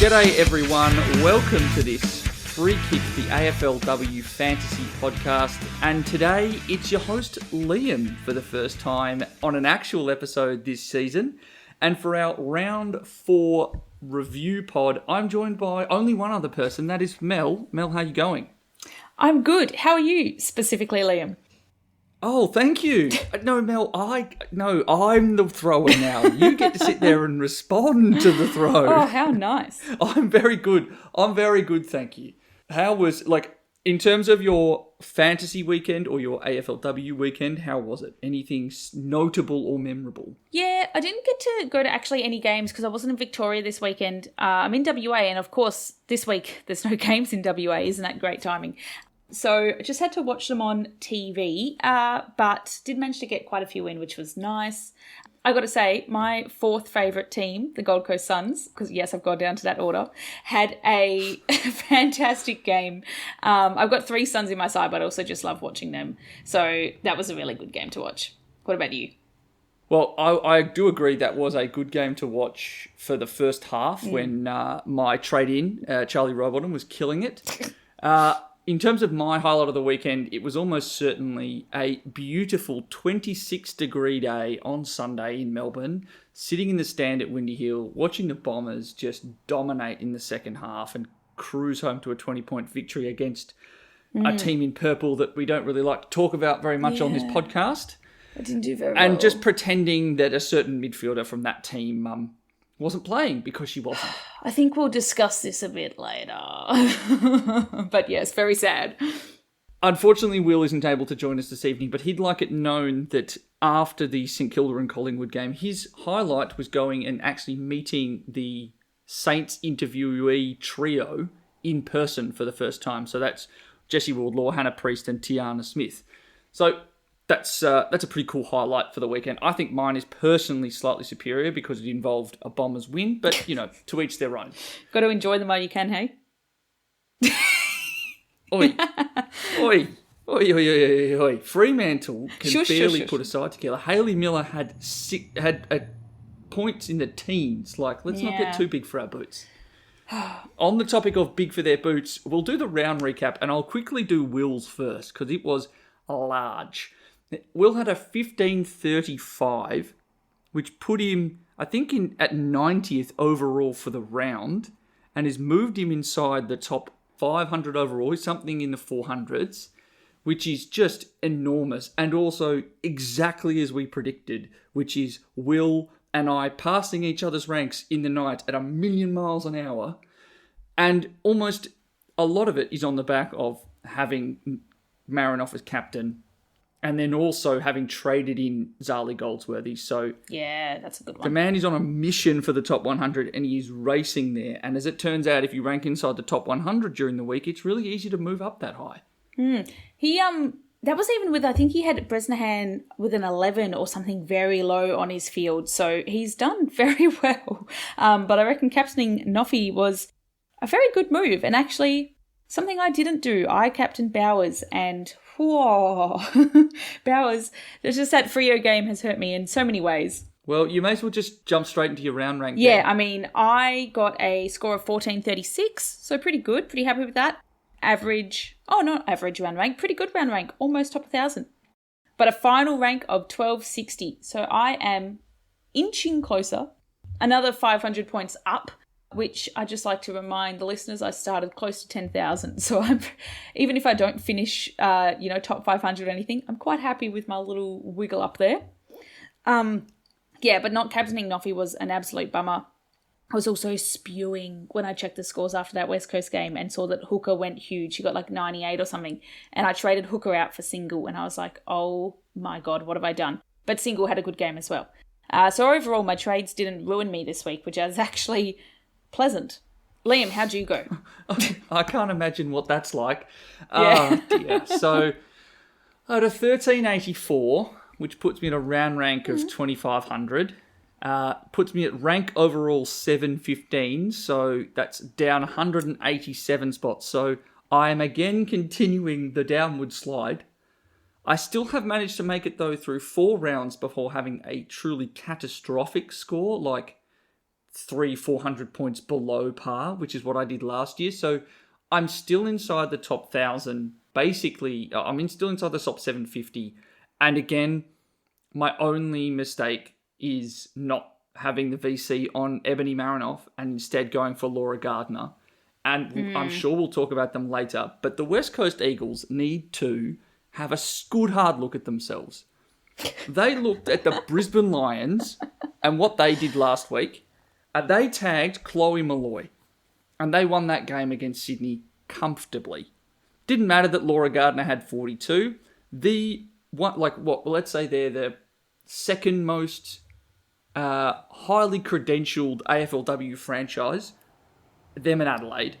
G'day everyone, welcome to this Free Kick, the AFLW Fantasy Podcast, and today it's your host Liam for the first time on an actual episode this season, and for our round 4 review pod, I'm joined by only one other person, that is Mel. Mel, how you going? I'm good. How are you specifically, Liam? Oh, thank you. No, Mel, I'm the thrower now. You get to sit there and respond to the throw. Oh, how nice. I'm very good, thank you. How was, in terms of your fantasy weekend or your AFLW weekend, how was it? Anything notable or memorable? Yeah, I didn't get to go to actually any games because I wasn't in Victoria this weekend. I'm in WA, and of course, this week there's no games in WA. Isn't that great timing? So I just had to watch them on TV, but did manage to get quite a few in, which was nice. I got to say, my 4th favourite team, the Gold Coast Suns, because yes, I've gone down to that order, had a fantastic game. I've got 3 Suns in my side, but I also just love watching them. So that was a really good game to watch. What about you? Well, I do agree that was a good game to watch for the first half when my trade-in, Charlie Rowbottom, was killing it. In terms of my highlight of the weekend, it was almost certainly a beautiful 26-degree day on Sunday in Melbourne, sitting in the stand at Windy Hill, watching the Bombers just dominate in the second half and cruise home to a 20-point victory against a team in purple that we don't really like to talk about very much on this podcast. I didn't do very well. And just pretending that a certain midfielder from that team wasn't playing because she wasn't. I think we'll discuss this a bit later. But yes, very sad. Unfortunately, Will isn't able to join us this evening, but he'd like it known that after the St Kilda and Collingwood game, his highlight was going and actually meeting the Saints interviewee trio in person for the first time. So that's Jessie Wardlaw, Hannah Priest and Tiana Smith. So that's a pretty cool highlight for the weekend. I think mine is personally slightly superior because it involved a Bombers win, but, to each their own. Got to enjoy them while you can, hey? Oi. Oi. Oi, oi, oi, oi, oi. Fremantle can barely put a side together. Hayley Miller had points in the teens. Let's not get too big for our boots. On the topic of big for their boots, we'll do the round recap, and I'll quickly do Will's first because it was large. Will had a 15.35, which put him, I think, at 90th overall for the round, and has moved him inside the top 500 overall, something in the 400s, which is just enormous, and also exactly as we predicted, which is Will and I passing each other's ranks in the night at 1,000,000 miles an hour, and almost a lot of it is on the back of having Marinoff as captain, and then also having traded in Zali Goldsworthy. So yeah, that's a good one. The man is on a mission for the top 100 and he is racing there. And as it turns out, if you rank inside the top 100 during the week, it's really easy to move up that high. He that was even with, I think he had Bresnahan with an 11 or something very low on his field. So he's done very well. But I reckon captaining Noffy was a very good move. And actually, something I didn't do. I captained Bowers, and whoa, Bowers, there's just that Freo game has hurt me in so many ways. Well, you may as well just jump straight into your round rank. Yeah, there. I mean, I got a score of 14.36, so pretty good, pretty happy with that. Not average round rank, pretty good round rank, almost top 1,000. But a final rank of 12.60, so I am inching closer, another 500 points up, which I just like to remind the listeners I started close to 10,000. So even if I don't finish, top 500 or anything, I'm quite happy with my little wiggle up there. But not captaining Noffy was an absolute bummer. I was also spewing when I checked the scores after that West Coast game and saw that Hooker went huge. He got 98 or something. And I traded Hooker out for Single and I was like, oh my God, what have I done? But Single had a good game as well. So overall, my trades didn't ruin me this week, which is actually pleasant. Liam, how'd you go? I can't imagine what that's like. Yeah. Oh, dear. So I had a 1384, which puts me at a round rank of 2,500. Puts me at rank overall 715, so that's down 187 spots. So I am again continuing the downward slide. I still have managed to make it, though, through 4 rounds before having a truly catastrophic score, like 400 points below par, which is what I did last year. So I'm still inside the top 1,000. Basically, still inside the top 750. And again, my only mistake is not having the VC on Ebony Marinoff and instead going for Laura Gardner. And I'm sure we'll talk about them later. But the West Coast Eagles need to have a good hard look at themselves. They looked at the Brisbane Lions and what they did last week. And they tagged Chloe Molloy. And they won that game against Sydney comfortably. Didn't matter that Laura Gardner had 42. Let's say they're the second most highly credentialed AFLW franchise, them in Adelaide.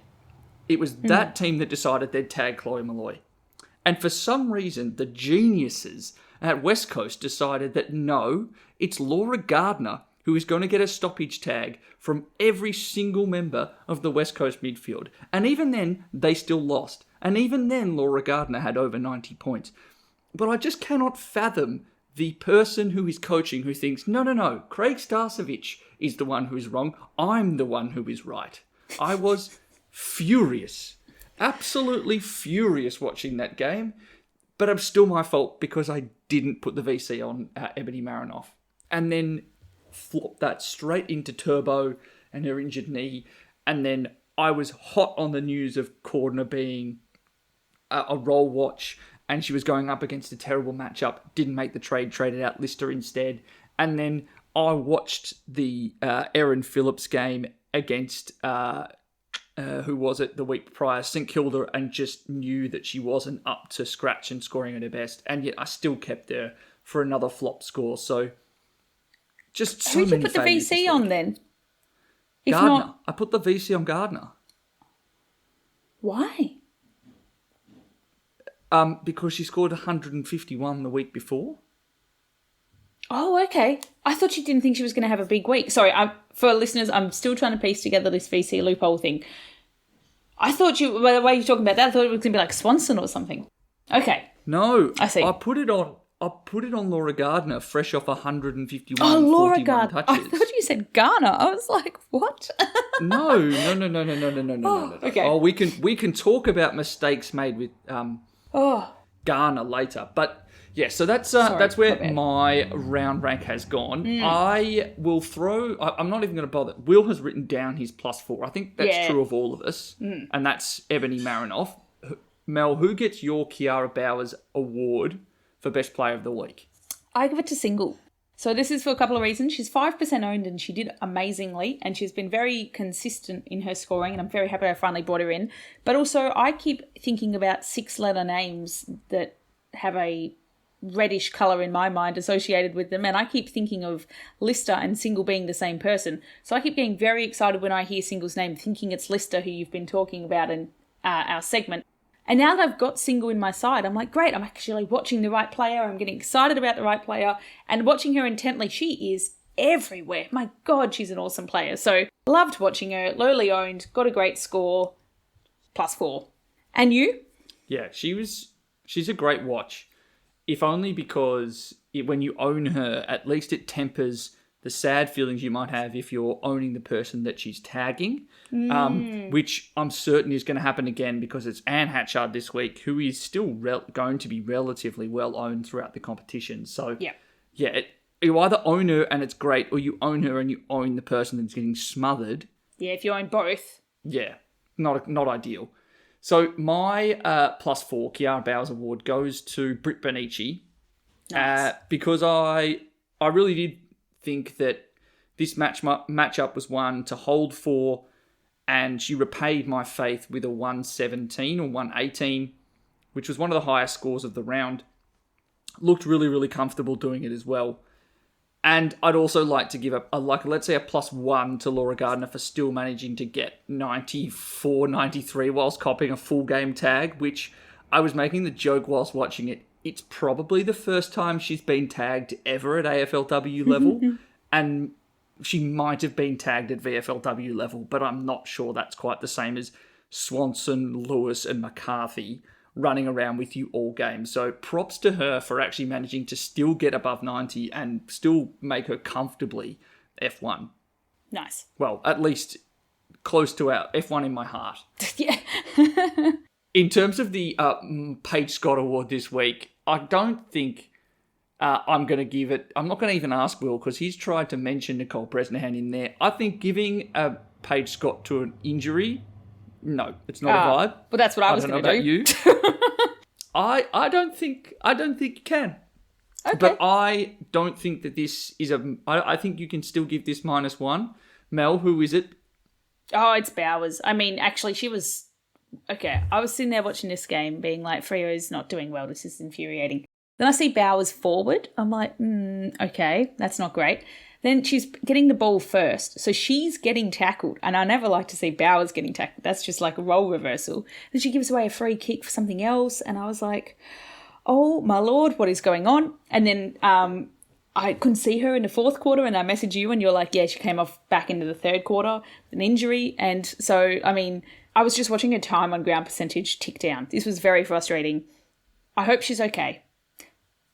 It was that team that decided they'd tag Chloe Molloy. And for some reason, the geniuses at West Coast decided that no, it's Laura Gardner who is going to get a stoppage tag from every single member of the West Coast midfield. And even then, they still lost. And even then, Laura Gardner had over 90 points. But I just cannot fathom the person who is coaching who thinks, no, Craig Starcevich is the one who is wrong. I'm the one who is right. I was furious. Absolutely furious watching that game. But it's still my fault because I didn't put the VC on Ebony Marinoff. And then flopped that straight into Turbo and her injured knee. And then I was hot on the news of Cordner being a roll watch, and she was going up against a terrible matchup. Didn't make the trade, traded out Lister instead. And then I watched the Erin Phillips game against, who was it, the week prior, St Kilda, and just knew that she wasn't up to scratch and scoring at her best. And yet I still kept her for another flop score. So just so many. Who did you put the VC on then? Gardner. I put the VC on Gardner. Why? Because she scored 151 the week before. Oh, okay. I thought you didn't think she was going to have a big week. Sorry, for listeners, I'm still trying to piece together this VC loophole thing. I thought by the way you're talking about that, I thought it was going to be like Swanson or something. Okay. No. I see. I put it on Laura Gardner, fresh off 151 Oh, Laura 41 Gardner. touches. I thought you said Garner. I was like, what? No. Okay. Oh, we can talk about mistakes made with Garner later. But yeah, so that's where my round rank has gone. I will I'm not even going to bother. Will has written down his +4. I think that's true of all of us. And that's Ebony Marinoff. Mel, who gets your Kiara Bowers award for Best Player of the Week? I give it to Single. So this is for a couple of reasons. She's 5% owned and she did amazingly, and she's been very consistent in her scoring, and I'm very happy I finally brought her in. But also I keep thinking about 6-letter names that have a reddish colour in my mind associated with them, and I keep thinking of Lister and Single being the same person. So I keep getting very excited when I hear Single's name, thinking it's Lister, who you've been talking about in our segment. And now that I've got Single in my side, I'm like, great, I'm actually watching the right player. I'm getting excited about the right player and watching her intently. She is everywhere. My God, she's an awesome player. So loved watching her, lowly owned, got a great score, +4. And you? Yeah, she's a great watch. If only because when you own her, at least it tempers the sad feelings you might have if you're owning the person that she's tagging, which I'm certain is going to happen again because it's Anne Hatchard this week, who is still going to be relatively well owned throughout the competition. So, you either own her and it's great, or you own her and you own the person that's getting smothered. Yeah, if you own both. Yeah, not ideal. So my +4 Kiara Bowers Award goes to Britt Benici. Nice. Because I really did think that this matchup was one to hold for, and she repaid my faith with a 117 or 118, which was one of the highest scores of the round. Looked really, really comfortable doing it as well. And I'd also like to give let's say a +1 to Laura Gardner for still managing to get 94, 93 whilst copying a full game tag, which I was making the joke whilst watching it. It's probably the first time she's been tagged ever at AFLW level, and she might have been tagged at VFLW level, but I'm not sure that's quite the same as Swanson, Lewis, and McCarthy running around with you all game. So props to her for actually managing to still get above 90 and still make her comfortably F1. Nice. Well, at least close to our F1 in my heart. Yeah. In terms of the Paige Scott Award this week, I don't think I'm going to give it... I'm not going to even ask Will because he's tried to mention Nicole Bresnahan in there. I think giving a Paige Scott to an injury, no, it's not a vibe. Well, that's what I was going to do. I don't know about you. I don't think you can. Okay. But I don't think that this is I think you can still give this -1. Mel, who is it? Oh, it's Bowers. I mean, actually, she was... Okay, I was sitting there watching this game being like, Freo's not doing well. This is infuriating. Then I see Bowers forward. I'm like, okay, that's not great. Then she's getting the ball first. So she's getting tackled. And I never like to see Bowers getting tackled. That's just like a role reversal. Then she gives away a free kick for something else. And I was like, oh, my Lord, what is going on? And then I couldn't see her in the fourth quarter. And I messaged you and you're like, yeah, she came off back into the third quarter with an injury. And so, I mean... I was just watching her time on ground percentage tick down. This was very frustrating. I hope she's okay.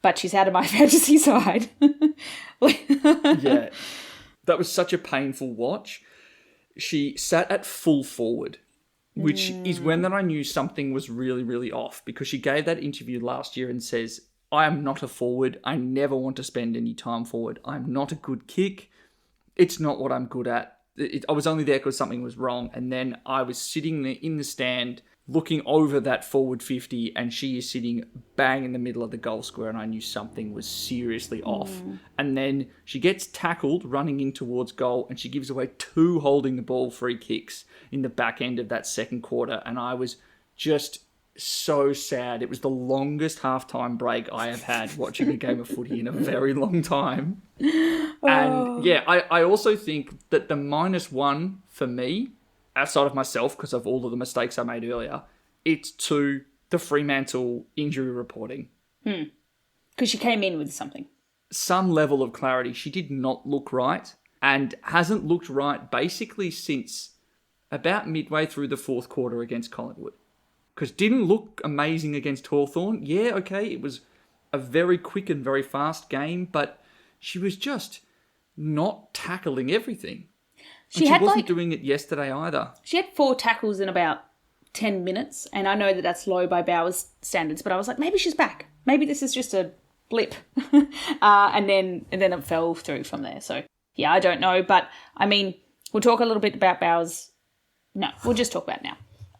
But she's out of my fantasy side. Yeah. That was such a painful watch. She sat at full forward, which is when that I knew something was really, really off because she gave that interview last year and says, I am not a forward. I never want to spend any time forward. I'm not a good kick. It's not what I'm good at. I was only there because something was wrong. And then I was sitting there in the stand looking over that forward 50 and she is sitting bang in the middle of the goal square and I knew something was seriously off. And then she gets tackled running in towards goal and she gives away 2 holding the ball free kicks in the back end of that second quarter. And I was just so sad. It was the longest halftime break I have had watching a game of footy in a very long time. And yeah, I also think that the -1 for me, outside of myself, because of all of the mistakes I made earlier, it's to the Fremantle injury reporting. Because she came in with something. Some level of clarity. She did not look right and hasn't looked right basically since about midway through the fourth quarter against Collingwood. Because didn't look amazing against Hawthorn. Yeah, okay, it was a very quick and very fast game, but she was just not tackling everything. She wasn't doing it yesterday either. She had 4 tackles in about 10 minutes, and I know that that's low by Bowers standards, but I was like, maybe she's back. Maybe this is just a blip. and then it fell through from there. So, yeah, I don't know. But, I mean, we'll talk a little bit about Bowers. No, we'll just talk about it now.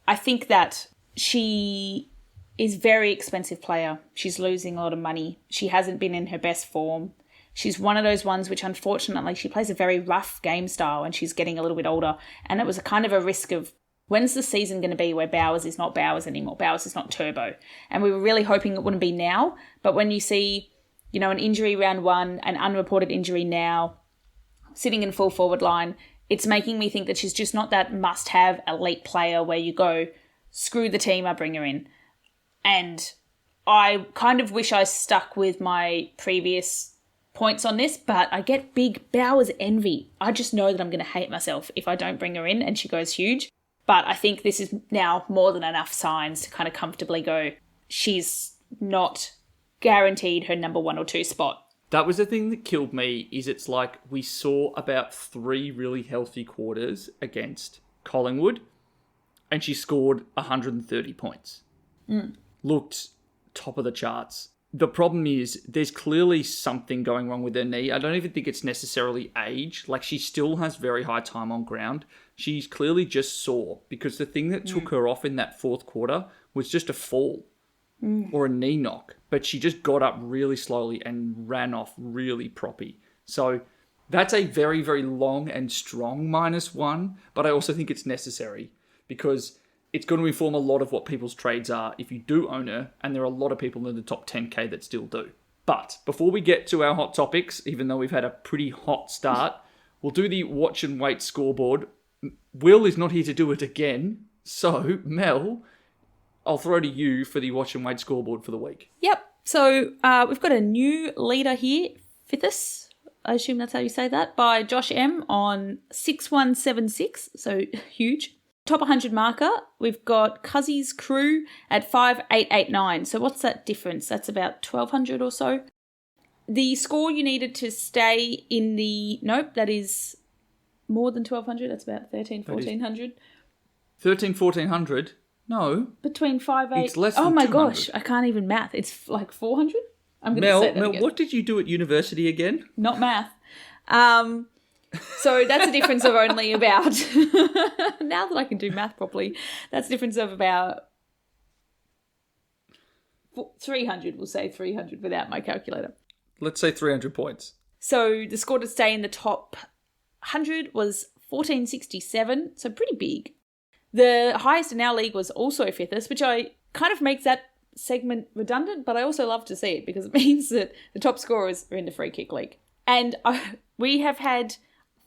I think that she is a very expensive player. She's losing a lot of money. She hasn't been in her best form. She's one of those ones which, unfortunately, she plays a very rough game style and she's getting a little bit older. And it was a kind of a risk of, when's the season going to be where Bowers is not Bowers anymore? Bowers is not Turbo. And we were really hoping it wouldn't be now. But when you see, an injury round 1, an unreported injury now, sitting in full forward line, it's making me think that she's just not that must-have elite player where you go, screw the team, I bring her in. And I kind of wish I stuck with my previous points on this, but I get big Bowers envy. I just know that I'm going to hate myself if I don't bring her in and she goes huge. But I think this is now more than enough signs to kind of comfortably go, she's not guaranteed her number 1 or 2 spot. That was the thing that killed me, is it's like we saw about 3 really healthy quarters against Collingwood and she scored 130 points. Looked top of the charts. The problem is there's clearly something going wrong with her knee. I don't even think it's necessarily age. Like, she still has very high time on ground. She's clearly just sore because the thing that took her off in that fourth quarter was just a fall or a knee knock. But she just got up really slowly and ran off really proppy. So that's a very, very long and strong -1. But I also think it's necessary because it's going to inform a lot of what people's trades are if you do own her, and there are a lot of people in the top 10k that still do. But before we get to our hot topics, even though we've had a pretty hot start, we'll do the watch and wait scoreboard. Will is not here to do it again, so Mel, I'll throw to you for the watch and wait scoreboard for the week. Yep, so we've got a new leader here, Fifthus, I assume that's how you say that, by Josh M on 6176, so huge. Top 100 marker, we've got Cuzzy's Crew at 5889. So what's that difference? That's about 1,200 or so. The score you needed to stay in the... Nope, that is more than 1,200. That's about 13, 1,400. 13, 1,400? No. Between 5, 8... It's less than Oh my 200. gosh, I can't even math. It's like 400? I'm going to say that Mel, again. what did you do at university again? Not math. So that's a difference of only about... now that I can do math properly, that's a difference of about 300. We'll say 300 without my calculator. Let's say 300 points. So the score to stay in the top 100 was 1467, so pretty big. The highest in our league was also fifthest, which I kind of makes that segment redundant, but I also love to see it because it means that the top scorers are in the free kick league. And we have had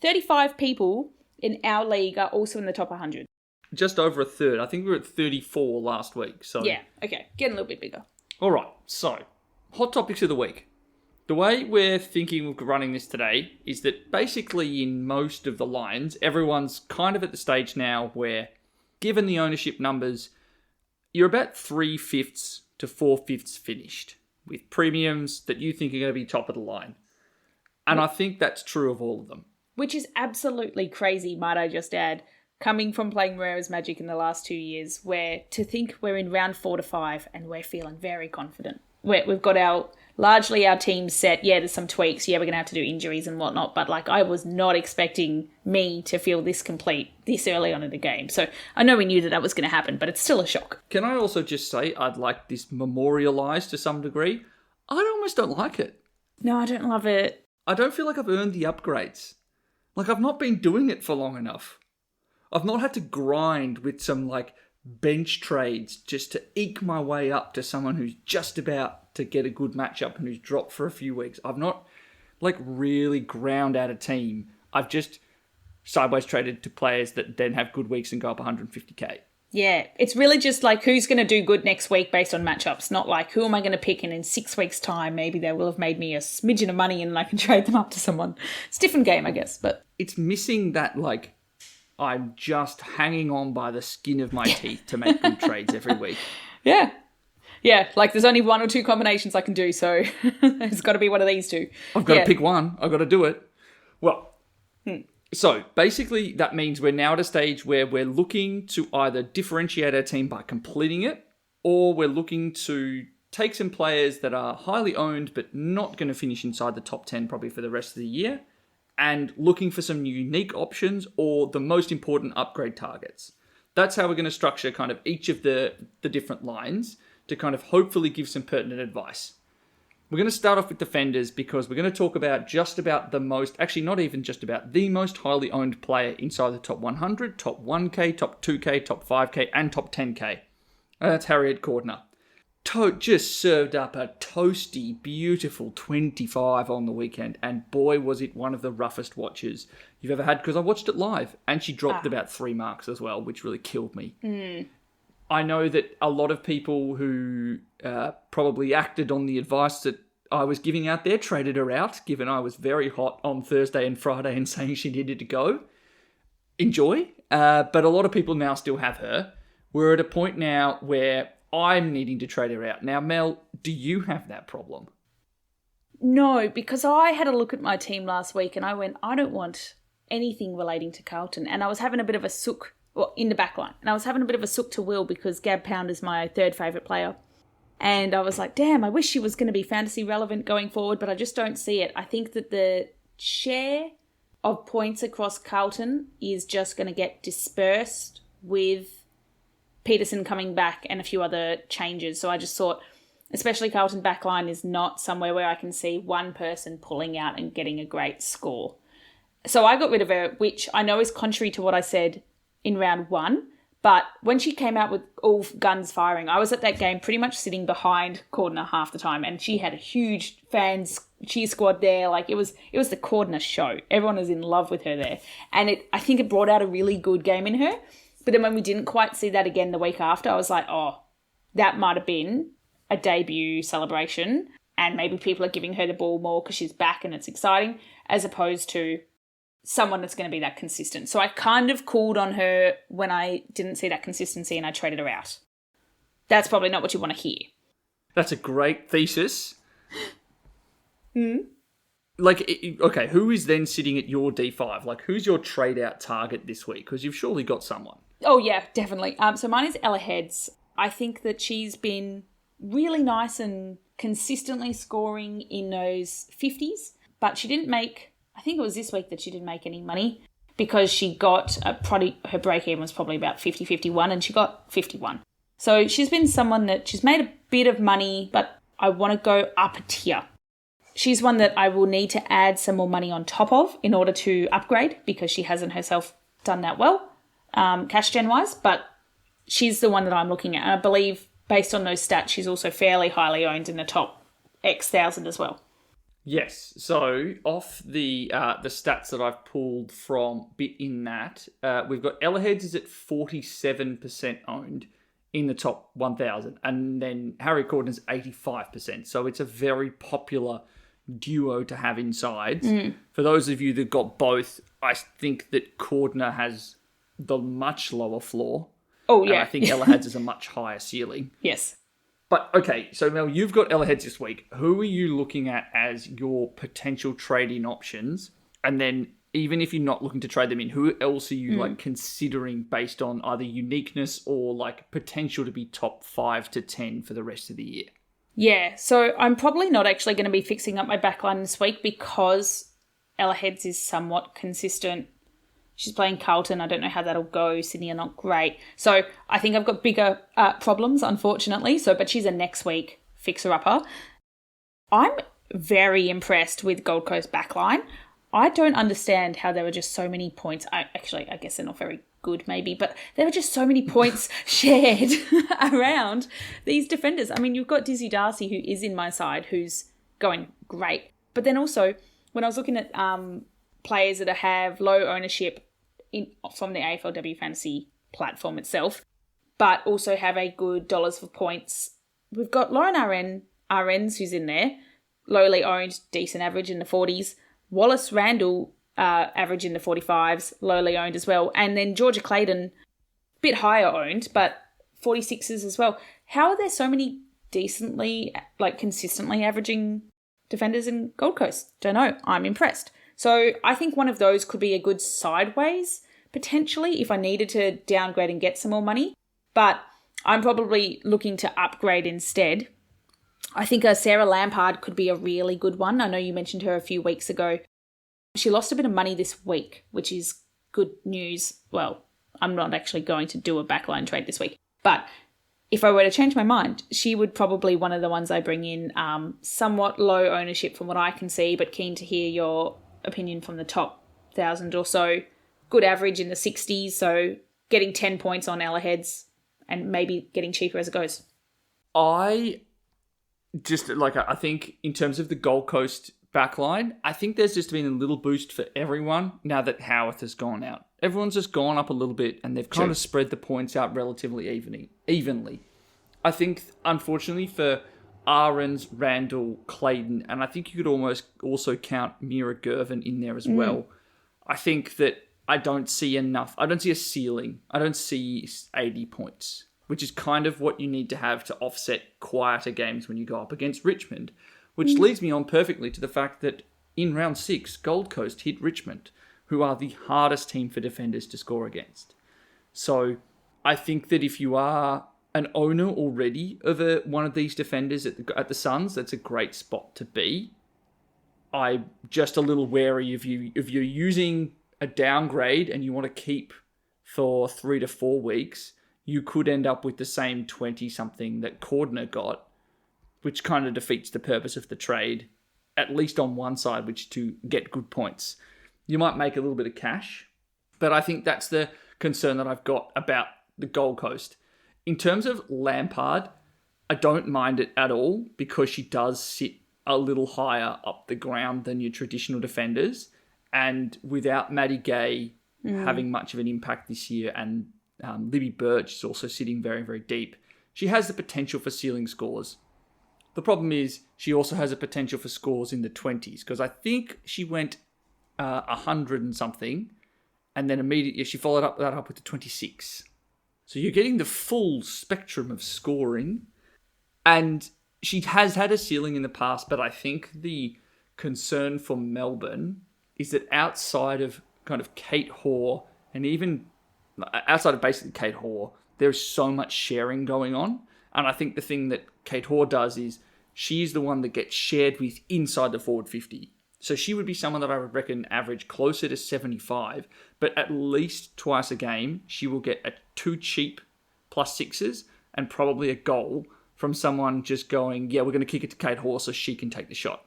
35 people in our league are also in the top 100. Just over a third. I think we were at 34 last week. So yeah, okay, getting a little bit bigger. All right, so hot topics of the week. The way we're thinking of running this today is that basically in most of the lines, everyone's kind of at the stage now where, given the ownership numbers, you're about 3/5 to 4/5 finished with premiums that you think are going to be top of the line. And I think that's true of all of them. Which is absolutely crazy, might I just add, coming from playing Moreira's Magic in the last 2 years, where to think we're in round 4 to 5 and we're feeling very confident. We've got largely our team set. Yeah, there's some tweaks. Yeah, we're going to have to do injuries and whatnot. But like, I was not expecting me to feel this complete this early on in the game. So I know we knew that was going to happen, but it's still a shock. Can I also just say I'd like this memorialised to some degree? I almost don't like it. No, I don't love it. I don't feel like I've earned the upgrades. Like, I've not been doing it for long enough. I've not had to grind with some, like, bench trades just to eke my way up to someone who's just about to get a good matchup and who's dropped for a few weeks. I've not, like, really ground out a team. I've just sideways traded to players that then have good weeks and go up 150k. Yeah, it's really just like who's going to do good next week based on matchups, not like who am I going to pick and in 6 weeks' time maybe they will have made me a smidgen of money and I can trade them up to someone. It's a different game, I guess, but... It's missing that, like, I'm just hanging on by the skin of my teeth to make good trades every week. Yeah. Yeah, like there's only 1 or 2 combinations I can do, so it's got to be one of these two. I've got to pick one. I've got to do it. Well... So, basically, that means we're now at a stage where we're looking to either differentiate our team by completing it, or we're looking to take some players that are highly owned but not going to finish inside the top 10 probably for the rest of the year, and looking for some unique options or the most important upgrade targets. That's how we're going to structure kind of each of the different lines to kind of hopefully give some pertinent advice. We're going to start off with defenders because we're going to talk about just about the most, actually not even just about, the most highly owned player inside the top 100, top 1k, top 2k, top 5k, and top 10k. That's Harriet Cordner. Just served up a toasty, beautiful 25 on the weekend, and boy was it one of the roughest watches you've ever had, because I watched it live, and she dropped about 3 marks as well, which really killed me. I know that a lot of people who probably acted on the advice that I was giving out there traded her out, given I was very hot on Thursday and Friday and saying she needed to go. Enjoy. But a lot of people now still have her. We're at a point now where I'm needing to trade her out. Now, Mel, do you have that problem? No, because I had a look at my team last week and I went, I don't want anything relating to Carlton. And I was having a bit of a sook in the back line. And I was having a bit of a sook to Will because Gab Pound is my third favourite player. And I was like, damn, I wish she was going to be fantasy relevant going forward, but I just don't see it. I think that the share of points across Carlton is just going to get dispersed with Peterson coming back and a few other changes. So I just thought, especially Carlton backline is not somewhere where I can see one person pulling out and getting a great score. So I got rid of her, which I know is contrary to what I said in round 1. But when she came out with all guns firing, I was at that game pretty much sitting behind Cordner half the time, and she had a huge fans cheer squad there. Like it was the Cordner show. Everyone was in love with her there, and I think it brought out a really good game in her. But then when we didn't quite see that again the week after, I was like, oh, that might have been a debut celebration, and maybe people are giving her the ball more because she's back and it's exciting, as opposed to someone that's going to be that consistent. So I kind of called on her when I didn't see that consistency and I traded her out. That's probably not what you want to hear. That's a great thesis. Okay, who is then sitting at your D5? Like, who's your trade-out target this week? Because you've surely got someone. Oh, yeah, definitely. So mine is Ella Heads. I think that she's been really nice and consistently scoring in those 50s, but she didn't make, I think it was this week that she didn't make any money because she got, her break-even was probably about 50-51 and she got 51. So she's been someone that she's made a bit of money, but I want to go up a tier. She's one that I will need to add some more money on top of in order to upgrade because she hasn't herself done that well, cash gen-wise, but she's the one that I'm looking at. And I believe, based on those stats, she's also fairly highly owned in the top X thousand as well. Yes. So off the stats that I've pulled from Bit in that, we've got Ella Heads is at 47% owned in the top 1,000, and then Harry Cordner's 85%. So it's a very popular duo to have inside. For those of you that got both, I think that Cordner has the much lower floor. Oh, yeah. And I think Ella Heads is a much higher ceiling. Yes. But, okay, so Mel, you've got Ella Heads this week. Who are you looking at as your potential trade-in options? And then, even if you're not looking to trade them in, who else are you, considering based on either uniqueness or, potential to be top 5 to 10 for the rest of the year? Yeah, so I'm probably not actually going to be fixing up my backline this week because Ella Heads is somewhat consistent. She's playing Carlton. I don't know how that'll go. Sydney are not great. So I think I've got bigger problems, unfortunately. But she's a next week fixer-upper. I'm very impressed with Gold Coast backline. I don't understand how there were just so many points. I guess they're not very good maybe, but there were just so many points shared around these defenders. I mean, you've got Dizzy Darcy, who is in my side, who's going great. But then also, when I was looking at players that have low ownership from the AFLW Fantasy platform itself, but also have a good dollars for points, we've got Lauren RNs who's in there, lowly owned, decent average in the 40s. Wallace Randall, average in the 45s, lowly owned as well. And then Georgia Clayton, bit higher owned, but 46s as well. How are there so many decently, consistently averaging defenders in Gold Coast? Don't know. I'm impressed. So I think one of those could be a good sideways, potentially, if I needed to downgrade and get some more money. But I'm probably looking to upgrade instead. I think Sarah Lampard could be a really good one. I know you mentioned her a few weeks ago. She lost a bit of money this week, which is good news. Well, I'm not actually going to do a backline trade this week. But if I were to change my mind, she would probably one of the ones I bring in, somewhat low ownership from what I can see, but keen to hear your opinion from the top 1,000 or so. Good average in the 60s, so getting 10 points on Ella Heads and maybe getting cheaper as it goes. I think in terms of the Gold Coast backline, I think there's just been a little boost for everyone now that Howarth has gone out. Everyone's just gone up a little bit and they've kind of spread the points out relatively evenly. I think, unfortunately, for Ahrens, Randall, Clayton, and I think you could almost also count Mira Gervin in there as well. I think that I don't see enough. I don't see a ceiling. I don't see 80 points, which is kind of what you need to have to offset quieter games when you go up against Richmond, which leads me on perfectly to the fact that in round 6, Gold Coast hit Richmond, who are the hardest team for defenders to score against. So I think that if you are an owner already of one of these defenders at the Suns, that's a great spot to be. I'm just a little wary if you're using a downgrade and you want to keep for 3 to 4 weeks, you could end up with the same 20-something that Cordner got, which kind of defeats the purpose of the trade, at least on one side, which is to get good points. You might make a little bit of cash, but I think that's the concern that I've got about the Gold Coast. In terms of Lampard, I don't mind it at all because she does sit a little higher up the ground than your traditional defenders. And without Maddie Gay having much of an impact this year, and Libby Birch is also sitting very, very deep, she has the potential for ceiling scores. The problem is she also has a potential for scores in the 20s because I think she went 100 and something, and then immediately she followed that up with the 26. So you're getting the full spectrum of scoring, and she has had a ceiling in the past, but I think the concern for Melbourne is that outside of kind of Kate Hoare, and even outside of basically Kate Hoare, there's so much sharing going on. And I think the thing that Kate Hoare does is she's the one that gets shared with inside the forward 50. So she would be someone that I would reckon average closer to 75, but at least twice a game, she will get a 2 cheap +6s and probably a goal from someone just going, yeah, we're going to kick it to Kate Hoare so she can take the shot.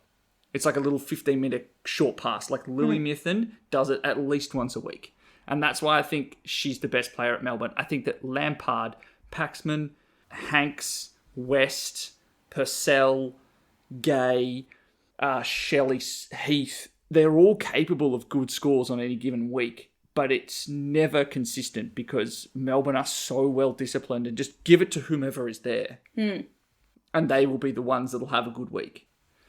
It's like a little 15-minute short pass. Like Lily Mithen does it at least once a week. And that's why I think she's the best player at Melbourne. I think that Lampard, Paxman, Hanks, West, Purcell, Gay, Shelley, Heath, they're all capable of good scores on any given week, but it's never consistent because Melbourne are so well disciplined and just give it to whomever is there. And they will be the ones that'll have a good week.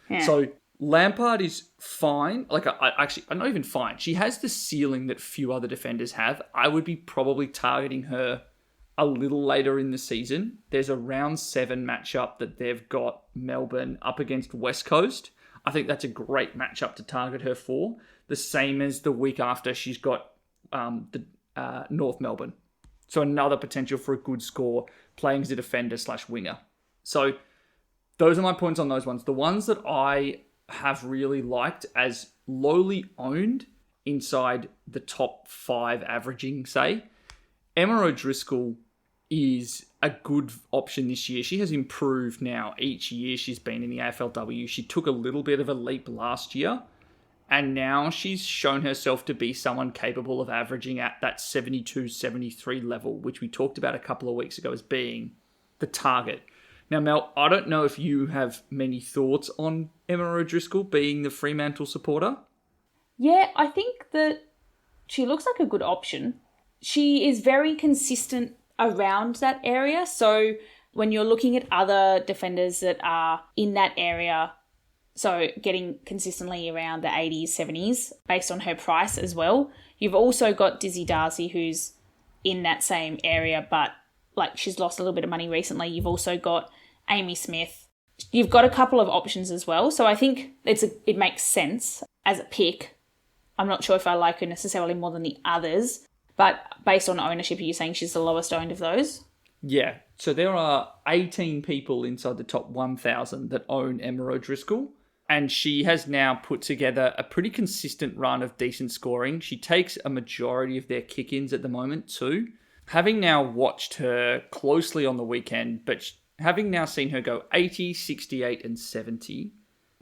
Yeah. So Lampard is fine. Like, I'm not even fine. She has the ceiling that few other defenders have. I would be probably targeting her a little later in the season. There's a round 7 matchup that they've got Melbourne up against West Coast. I think that's a great matchup to target her for. The same as the week after she's got North Melbourne. So another potential for a good score playing as a defender/winger. So those are my points on those ones. The ones that I have really liked as lowly owned inside the top 5 averaging, say, Emma O'Driscoll is a good option this year. She has improved now each year she's been in the AFLW. She took a little bit of a leap last year, and now she's shown herself to be someone capable of averaging at that 72, 73 level, which we talked about a couple of weeks ago as being the target. Now, Mel, I don't know if you have many thoughts on Emma O'Driscoll being the Fremantle supporter. Yeah, I think that she looks like a good option. She is very consistent around that area. So when you're looking at other defenders that are in that area, so getting consistently around the 80s, 70s, based on her price as well, you've also got Dizzy Darcy, who's in that same area, but like she's lost a little bit of money recently. You've also got Amy Smith. You've got a couple of options as well. So I think it makes sense as a pick. I'm not sure if I like her necessarily more than the others, but based on ownership, are you saying she's the lowest owned of those? Yeah. So there are 18 people inside the top 1,000 that own Emma O'Driscoll, and she has now put together a pretty consistent run of decent scoring. She takes a majority of their kick-ins at the moment too. Having now watched her closely on the weekend, but having now seen her go 80, 68 and 70,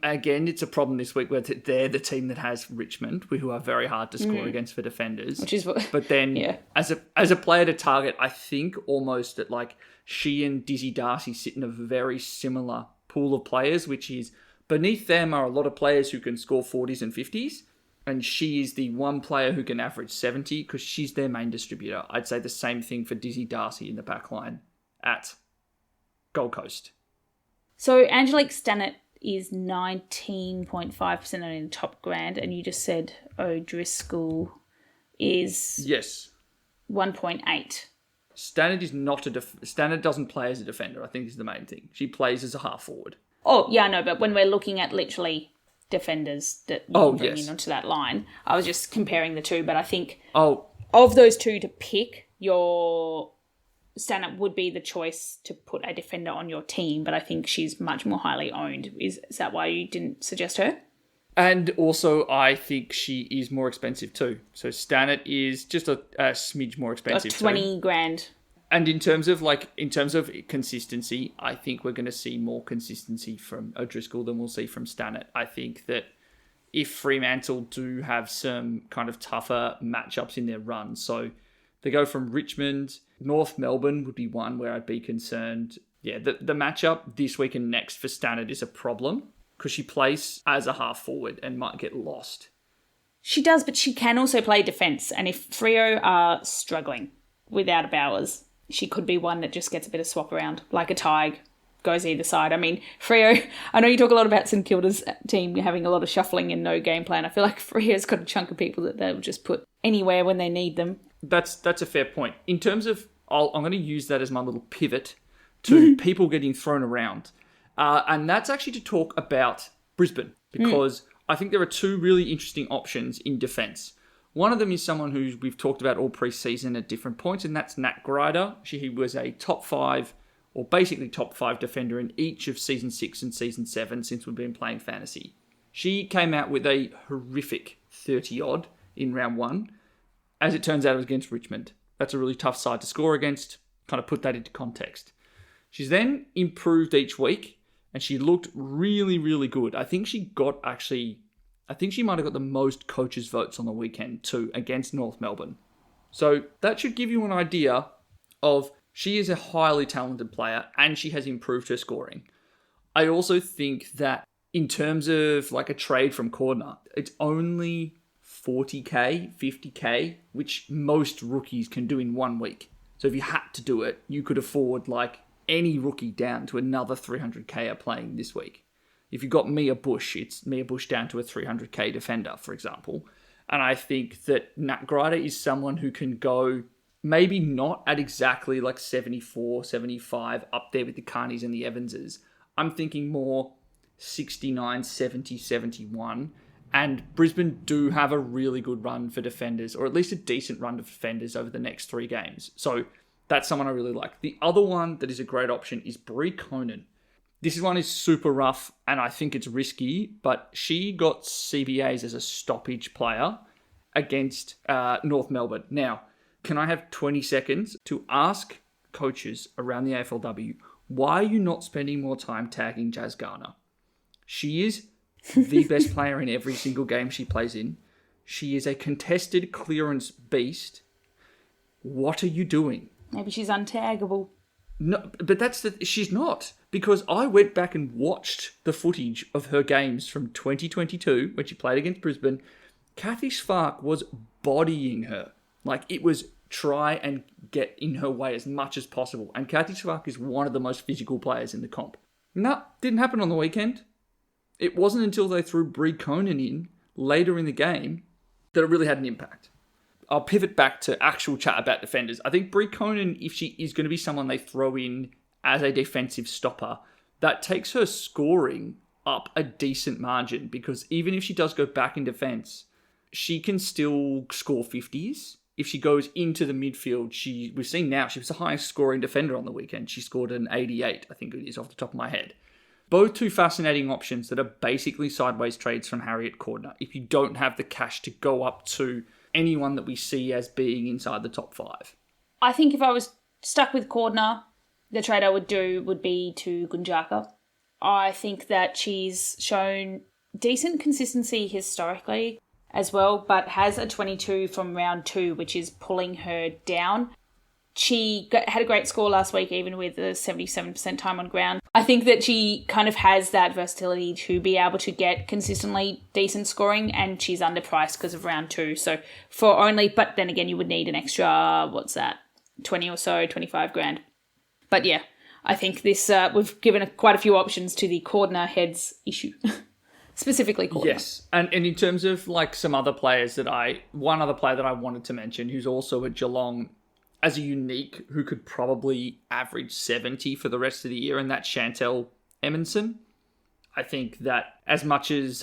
again, it's a problem this week where they're the team that has Richmond, who are very hard to score against for defenders. Which is what, but then yeah. as a player to target, I think almost that like she and Dizzy Darcy sit in a very similar pool of players, which is beneath them are a lot of players who can score 40s and 50s. And she is the one player who can average 70 because she's their main distributor. I'd say the same thing for Dizzy Darcy in the back line at Gold Coast. So Angelique Stannett is 19.5% on the top grand, and you just said O'Driscoll is yes 1.8. Stannett is not Stannett doesn't play as a defender. I think is the main thing. She plays as a half forward. Oh yeah, no, but when we're looking at literally defenders that you can bring in onto that line, I was just comparing the two, but I think of those two to pick, your Stannett would be the choice to put a defender on your team, but I think she's much more highly owned. Is that why you didn't suggest her? And also, I think she is more expensive too. So Stannett is just a smidge more expensive. 20 grand. And in terms of consistency, I think we're going to see more consistency from O'Driscoll than we'll see from Stannett. I think that if Fremantle do have some kind of tougher matchups in their run, so they go from Richmond, North Melbourne would be one where I'd be concerned. Yeah, the matchup this week and next for Stannett is a problem because she plays as a half forward and might get lost. She does, but she can also play defence. And if Freo are struggling without Bowers, she could be one that just gets a bit of swap around, like a Tig, goes either side. I mean, Freo, I know you talk a lot about St Kilda's team having a lot of shuffling and no game plan. I feel like Freo's got a chunk of people that they'll just put anywhere when they need them. That's a fair point. In terms of, I'm going to use that as my little pivot to people getting thrown around. And that's actually to talk about Brisbane, because I think there are two really interesting options in defence. One of them is someone who we've talked about all pre-season at different points, and that's Nat Grider. She was a top 5, or basically top 5 defender in each of Season 6 and Season 7 since we've been playing fantasy. She came out with a horrific 30-odd in round 1. As it turns out, it was against Richmond. That's a really tough side to score against. Kind of put that into context. She's then improved each week, and she looked really, really good. I think she might have got the most coaches' votes on the weekend too, against North Melbourne. So that should give you an idea of she is a highly talented player, and she has improved her scoring. I also think that in terms of like a trade from corner, it's only 40k, 50k, which most rookies can do in 1 week. So if you had to do it, you could afford like any rookie down to another 300k playing this week. If you got Mia Bush, it's Mia Bush down to a 300k defender, for example. And I think that Nat Grider is someone who can go maybe not at exactly like 74, 75 up there with the Carneys and the Evanses. I'm thinking more 69, 70, 71. And Brisbane do have a really good run for defenders, or at least a decent run of defenders over the next 3 games. So that's someone I really like. The other one that is a great option is Brie Conan. This one is super rough, and I think it's risky, but she got CBAs as a stoppage player against North Melbourne. Now, can I have 20 seconds to ask coaches around the AFLW, why are you not spending more time tagging Jazz Garner? She is the best player in every single game she plays in. She is a contested clearance beast. What are you doing? Maybe she's untaggable. No, but she's not. Because I went back and watched the footage of her games from 2022 when she played against Brisbane. Kathy Sfark was bodying her. Like, it was try and get in her way as much as possible. And Kathy Sfark is one of the most physical players in the comp. No, didn't happen on the weekend. It wasn't until they threw Brie Conan in later in the game that it really had an impact. I'll pivot back to actual chat about defenders. I think Brie Conan, if she is going to be someone they throw in as a defensive stopper, that takes her scoring up a decent margin, because even if she does go back in defence, she can still score 50s. If she goes into the midfield, we've seen now, she was the highest scoring defender on the weekend. She scored an 88, I think it is, off the top of my head. Both two fascinating options that are basically sideways trades from Harriet Cordner if you don't have the cash to go up to anyone that we see as being inside the top 5. I think if I was stuck with Cordner, the trade I would do would be to Gunjaka. I think that she's shown decent consistency historically as well, but has a 22 from round 2, which is pulling her down. She had a great score last week, even with a 77% time on ground. I think that she kind of has that versatility to be able to get consistently decent scoring, and she's underpriced because of round 2. So but then again, you would need an extra, 20 or so, 25 grand. But yeah, I think this, we've given quite a few options to the Cordner heads issue. Specifically Cordner. Yes, and in terms of like some other players one other player that I wanted to mention who's also at Geelong as a unique, who could probably average 70 for the rest of the year, and that's Chantel Emonson. I think that as much as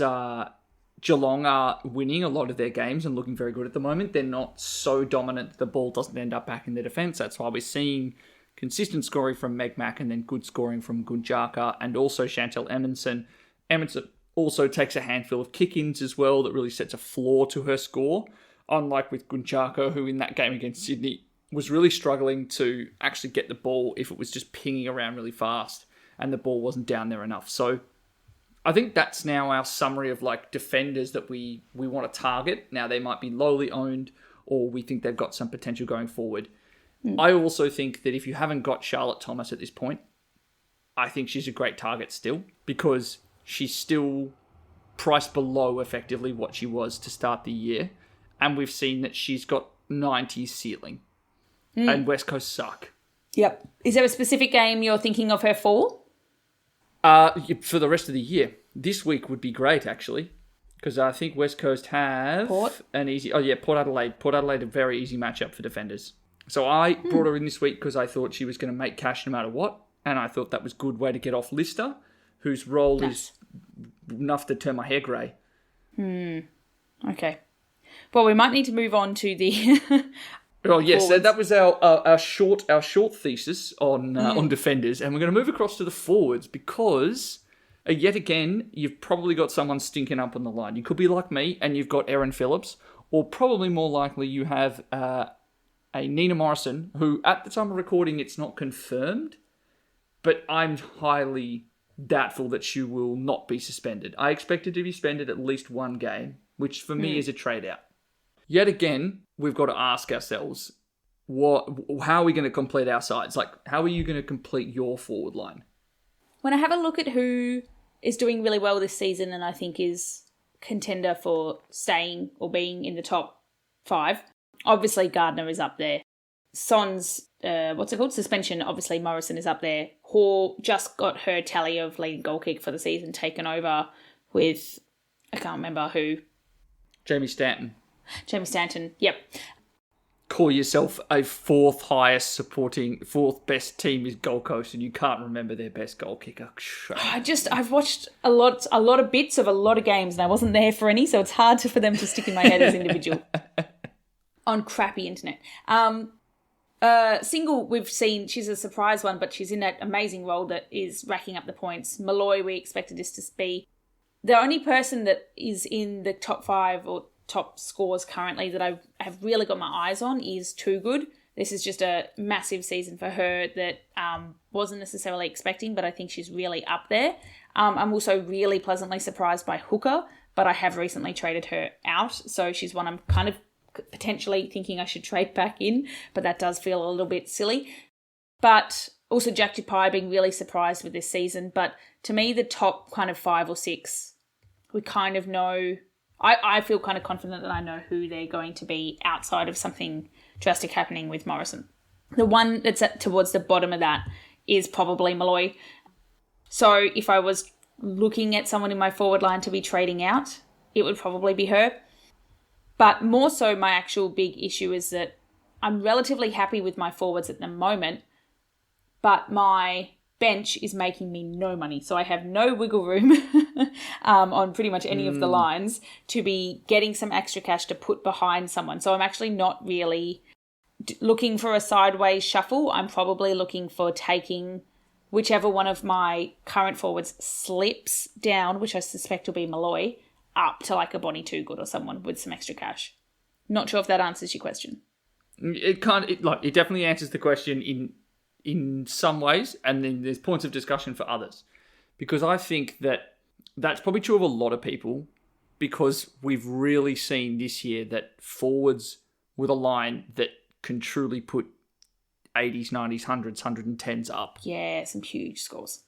Geelong are winning a lot of their games and looking very good at the moment, they're not so dominant that the ball doesn't end up back in their defence. That's why we're seeing consistent scoring from Meg Mack and then good scoring from Gunjaka and also Chantel Emonson. Emonson also takes a handful of kick-ins as well that really sets a floor to her score, unlike with Gunjaka, who in that game against Sydney was really struggling to actually get the ball if it was just pinging around really fast and the ball wasn't down there enough. So I think that's now our summary of like defenders that we want to target. Now they might be lowly owned, or we think they've got some potential going forward. I also think that if you haven't got Charlotte Thomas at this point, I think she's a great target still, because she's still priced below effectively what she was to start the year. And we've seen that she's got 90 ceiling. And West Coast suck. Yep. Is there a specific game you're thinking of her for? For the rest of the year. This week would be great, actually. Because I think West Coast have an easy... Oh, yeah, Port Adelaide. Port Adelaide, a very easy matchup for defenders. So I brought her in this week because I thought she was going to make cash no matter what. And I thought that was a good way to get off Lister, whose role is enough to turn my hair grey. Okay. Well, we might need to move on to the... Oh yes, so that was our short thesis on defenders, and we're going to move across to the forwards because yet again you've probably got someone stinking up on the line. You could be like me, and you've got Erin Phillips, or probably more likely you have a Nina Morrison, who at the time of recording it's not confirmed, but I'm highly doubtful that she will not be suspended. I expect her to be suspended at least one game, which for me is a trade out. Yet again, we've got to ask ourselves, how are we going to complete our sides? Like, how are you going to complete your forward line? When I have a look at who is doing really well this season and I think is contender for staying or being in the top 5, obviously Gardner is up there. Son's, suspension, obviously Morrison is up there. Hoare just got her tally of leading goal kick for the season taken over with, I can't remember who. Jamie Stanton, yep. Call yourself a fourth best team is Gold Coast, and you can't remember their best goal kicker. I've watched a lot of bits of a lot of games, and I wasn't there for any, so it's hard for them to stick in my head as individual. On crappy internet. Single, we've seen, she's a surprise one, but she's in that amazing role that is racking up the points. Malloy, we expected this to be. The only person that is in the top 5 or top scores currently that I have really got my eyes on is Too Good. This is just a massive season for her that wasn't necessarily expecting, but I think she's really up there. I'm also really pleasantly surprised by Hooker, but I have recently traded her out, so she's one I'm kind of potentially thinking I should trade back in, but that does feel a little bit silly. But also Jack Tupai being really surprised with this season, but to me the top kind of 5 or 6, we kind of know... I feel kind of confident that I know who they're going to be outside of something drastic happening with Morrison. The one that's towards the bottom of that is probably Malloy. So if I was looking at someone in my forward line to be trading out, it would probably be her. But more so, my actual big issue is that I'm relatively happy with my forwards at the moment, but my bench is making me no money. So I have no wiggle room on pretty much any of the lines to be getting some extra cash to put behind someone. So I'm actually not really looking for a sideways shuffle. I'm probably looking for taking whichever one of my current forwards slips down, which I suspect will be Malloy, up to like a Bonnie Too Good or someone with some extra cash. Not sure if that answers your question. It definitely answers the question in some ways, and then there's points of discussion for others. Because I think that's probably true of a lot of people, because we've really seen this year that forwards with a line that can truly put 80s, 90s, 100s, 110s up. Yeah, some huge scores.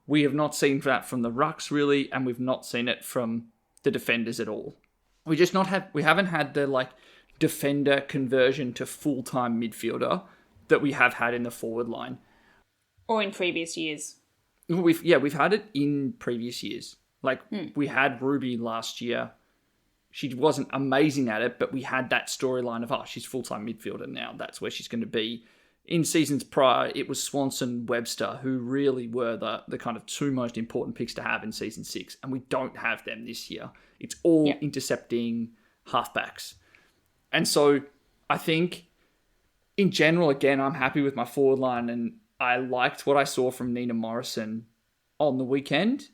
We have not seen that from the Rucks, really, and we've not seen it from the defenders at all. We haven't had the defender conversion to full-time midfielder that we have had in the forward line. Or in previous years. We've had it in previous years. We had Ruby last year. She wasn't amazing at it, but we had that storyline of, she's full-time midfielder now. That's where she's going to be. In seasons prior, it was Swanson, Webster, who really were the kind of 2 most important picks to have in season 6, and we don't have them this year. It's all intercepting halfbacks. And so I think, in general, again, I'm happy with my forward line, and I liked what I saw from Nina Morrison on the weekend,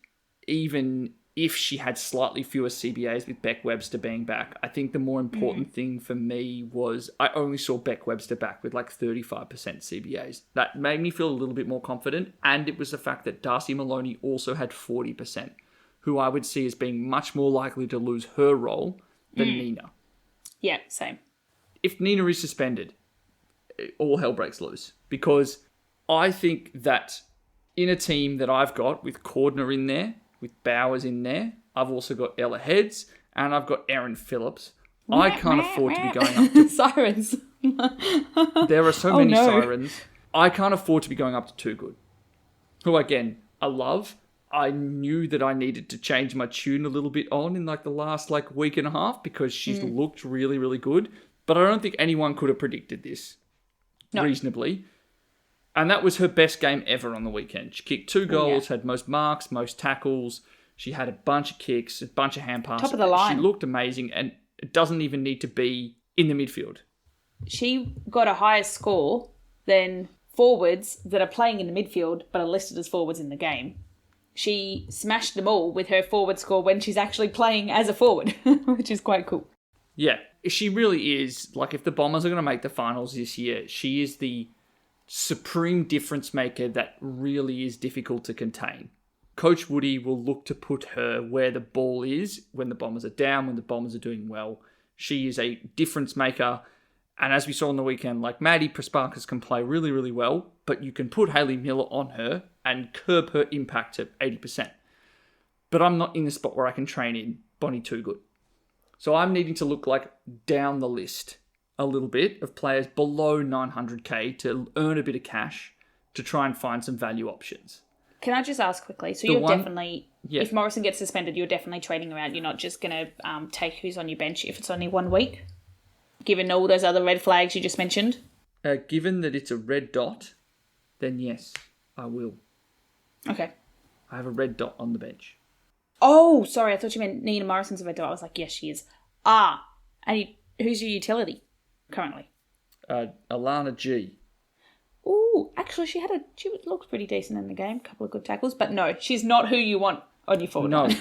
even if she had slightly fewer CBAs with Beck Webster being back. I think the more important thing for me was I only saw Beck Webster back with 35% CBAs. That made me feel a little bit more confident, and it was the fact that Darcy Maloney also had 40%, who I would see as being much more likely to lose her role than Nina. Yeah, same. If Nina is suspended, all hell breaks loose, because I think that in a team that I've got with Cordner in there, with Bowers in there, I've also got Ella Heads, and I've got Erin Phillips. I can't afford to be going up to... Sirens. There are so many sirens. I can't afford to be going up to Too Good, who, again, I love. I knew that I needed to change my tune a little bit on in the last week and a half, because she's looked really, really good. But I don't think anyone could have predicted this reasonably. And that was her best game ever on the weekend. She kicked 2 goals, had most marks, most tackles. She had a bunch of kicks, a bunch of hand passes. Top of the line. She looked amazing, and it doesn't even need to be in the midfield. She got a higher score than forwards that are playing in the midfield but are listed as forwards in the game. She smashed them all with her forward score when she's actually playing as a forward, which is quite cool. Yeah, she really is. Like, if the Bombers are going to make the finals this year, she is the supreme difference maker that really is difficult to contain. Coach Woody will look to put her where the ball is when the Bombers are down, when the Bombers are doing well. She is a difference maker. And as we saw on the weekend, like Maddie Prasparkas can play really, really well, but you can put Hayley Miller on her and curb her impact to 80%. But I'm not in the spot where I can train in Bonnie Toogood. So I'm needing to look like down the list a little bit of players below 900k to earn a bit of cash to try and find some value options. Can I just ask quickly? So definitely, if Morrison gets suspended, you're definitely trading her out. You're not just going to take who's on your bench if it's only 1 week? Given all those other red flags you just mentioned? Given that it's a red dot, then yes, I will. Okay. I have a red dot on the bench. Oh, sorry. I thought you meant Nina Morrison's a red dot. I was like, yes, she is. And who's your utility currently? Alana G. Ooh, actually, she looked pretty decent in the game. A couple of good tackles. But no, she's not who you want on your forward line.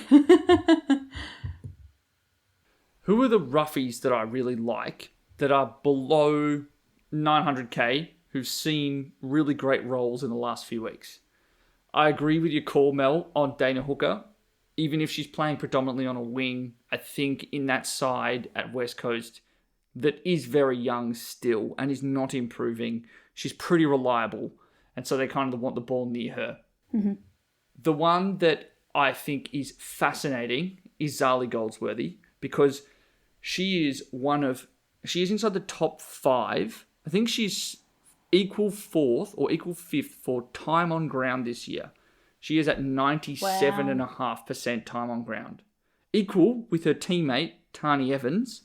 Who are the roughies that I really like that are below 900k who've seen really great roles in the last few weeks? I agree with your call, Mel, on Dana Hooker. Even if she's playing predominantly on a wing, I think in that side at West Coast that is very young still and is not improving, she's pretty reliable. And so they kind of want the ball near her. Mm-hmm. The one that I think is fascinating is Zali Goldsworthy, because she is inside the top 5. I think she's equal 4th or equal 5th for time on ground this year. She is at 97.5% time on ground. Equal with her teammate, Tani Evans,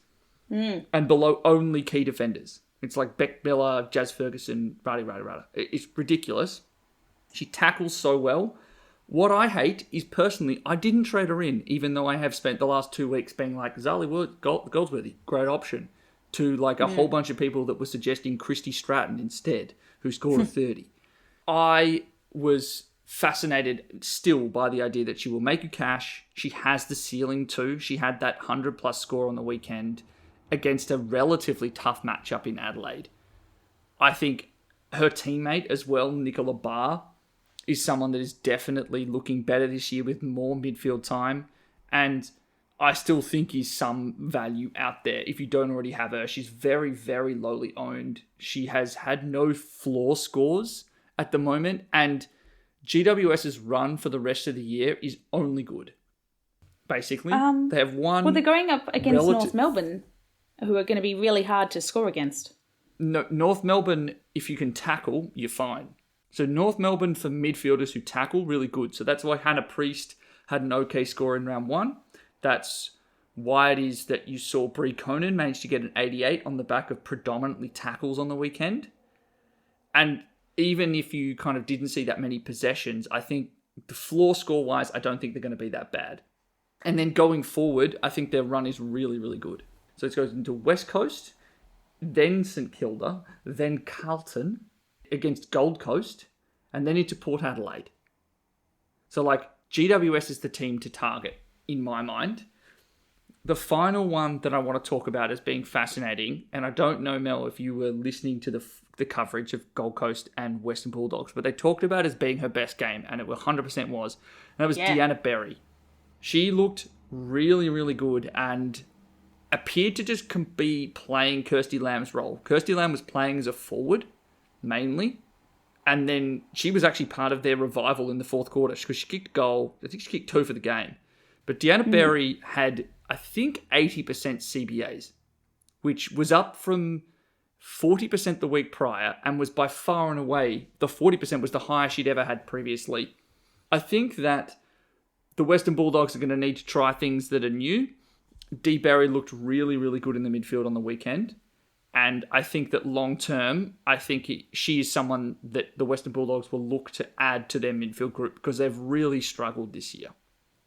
and below only key defenders. It's like Beck Miller, Jazz Ferguson, rada. It's ridiculous. She tackles so well. What I hate is, personally, I didn't trade her in, even though I have spent the last 2 weeks being like, Zali Goldsworthy, great option, to like a whole bunch of people that were suggesting Christy Stratton instead, who scored a 30. I was fascinated still by the idea that she will make you cash. She has the ceiling too. She had that 100+ score on the weekend against a relatively tough matchup in Adelaide. I think her teammate as well, Nicola Barr, is someone that is definitely looking better this year with more midfield time. And I still think is some value out there if you don't already have her. She's very, very lowly owned. She has had no floor scores at the moment. And GWS's run for the rest of the year is only good. Basically, they have one... Well, they're going up against North Melbourne, who are going to be really hard to score against. No, North Melbourne, if you can tackle, you're fine. So North Melbourne for midfielders who tackle, really good. So that's why Hannah Priest had an okay score in round 1. That's why it is that you saw Brie Conan manage to get an 88 on the back of predominantly tackles on the weekend. And even if you kind of didn't see that many possessions, I think the floor score-wise, I don't think they're going to be that bad. And then going forward, I think their run is really, really good. So it goes into West Coast, then St Kilda, then Carlton against Gold Coast, and then into Port Adelaide. So like GWS is the team to target in my mind. The final one that I want to talk about as being fascinating, and I don't know, Mel, if you were listening to the coverage of Gold Coast and Western Bulldogs, but they talked about it as being her best game, and it 100% was. And that was Deanna Berry. She looked really, really good and appeared to just be playing Kirsty Lamb's role. Kirsty Lamb was playing as a forward, mainly, and then she was actually part of their revival in the fourth quarter because she kicked a goal. I think she kicked 2 for the game. But Deanna Berry had, I think, 80% CBAs, which was up from 40% the week prior and was by far and away, the 40% was the highest she'd ever had previously. I think that the Western Bulldogs are going to need to try things that are new. Dee Berry looked really, really good in the midfield on the weekend. And I think that long term, she is someone that the Western Bulldogs will look to add to their midfield group because they've really struggled this year.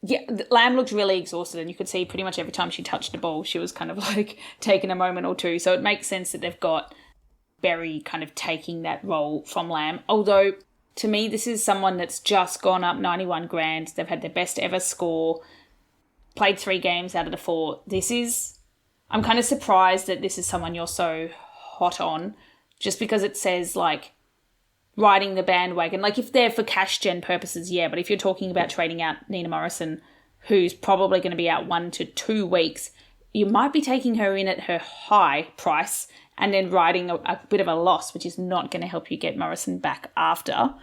Yeah, Lamb looked really exhausted, and you could see pretty much every time she touched the ball, she was kind of like taking a moment or two. So it makes sense that they've got Berry kind of taking that role from Lamb. Although, to me, this is someone that's just gone up 91 grand. They've had their best ever score, played 3 games out of the 4. I'm kind of surprised that this is someone you're so hot on, just because it says, like, riding the bandwagon. Like, if they're for cash gen purposes, yeah, but if you're talking about trading out Nina Morrison, who's probably going to be out 1 to 2 weeks, you might be taking her in at her high price and then riding a bit of a loss, which is not going to help you get Morrison back after.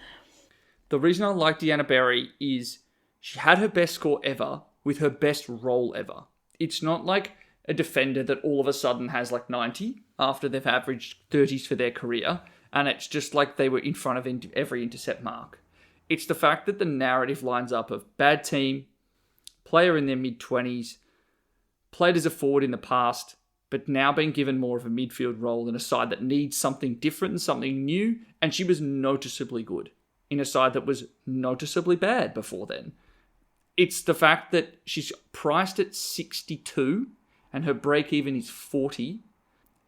The reason I like Deanna Berry is she had her best score ever with her best role ever. It's not like a defender that all of a sudden has like 90 after they've averaged 30s for their career, and it's just like they were in front of every intercept mark. It's the fact that the narrative lines up of bad team, player in their mid-20s, played as a forward in the past, but now being given more of a midfield role in a side that needs something different and something new, and she was noticeably good in a side that was noticeably bad before then. It's the fact that she's priced at 62 and her break-even is 40.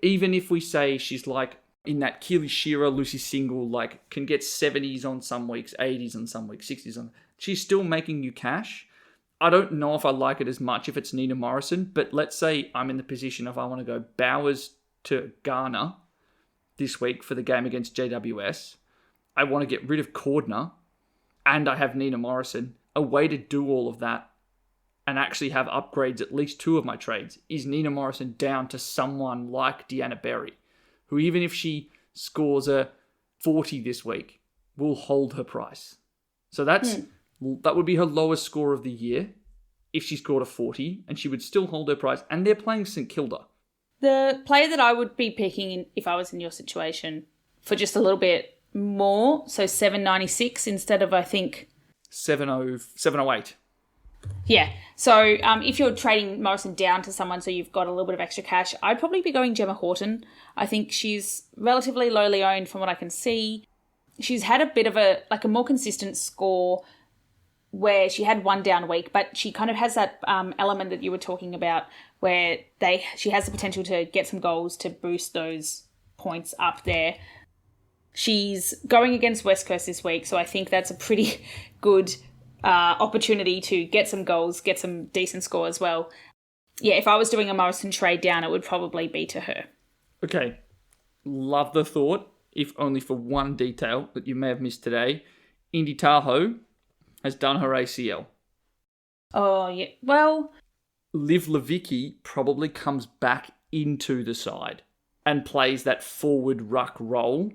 Even if we say she's like in that Keely Shearer, Lucy Single, like can get 70s on some weeks, 80s on some weeks, 60s on, she's still making you cash. I don't know if I like it as much if it's Nina Morrison, but let's say I'm in the position of I want to go Bowers to Garner this week for the game against JWS. I want to get rid of Cordner and I have Nina Morrison. A way to do all of that and actually have upgrades at least 2 of my trades is Nina Morrison down to someone like Deanna Berry, who even if she scores a 40 this week, will hold her price. So that would be her lowest score of the year if she scored a 40, and she would still hold her price. And they're playing St Kilda. The player that I would be picking if I was in your situation for just a little bit more, so 796 instead of, I think... 708. Yeah. So if you're trading Morrison down to someone so you've got a little bit of extra cash, I'd probably be going Gemma Horton. I think she's relatively lowly owned from what I can see. She's had a bit of a more consistent score where she had 1 down week, but she kind of has that element that you were talking about where she has the potential to get some goals to boost those points up there. She's going against West Coast this week, so I think that's a pretty good opportunity to get some goals, get some decent score as well. Yeah, if I was doing a Morrison trade down, it would probably be to her. Okay. Love the thought, if only for one detail that you may have missed today. Indy Tahoe has done her ACL. Oh, yeah. Well... Liv Levicki probably comes back into the side and plays that forward ruck role.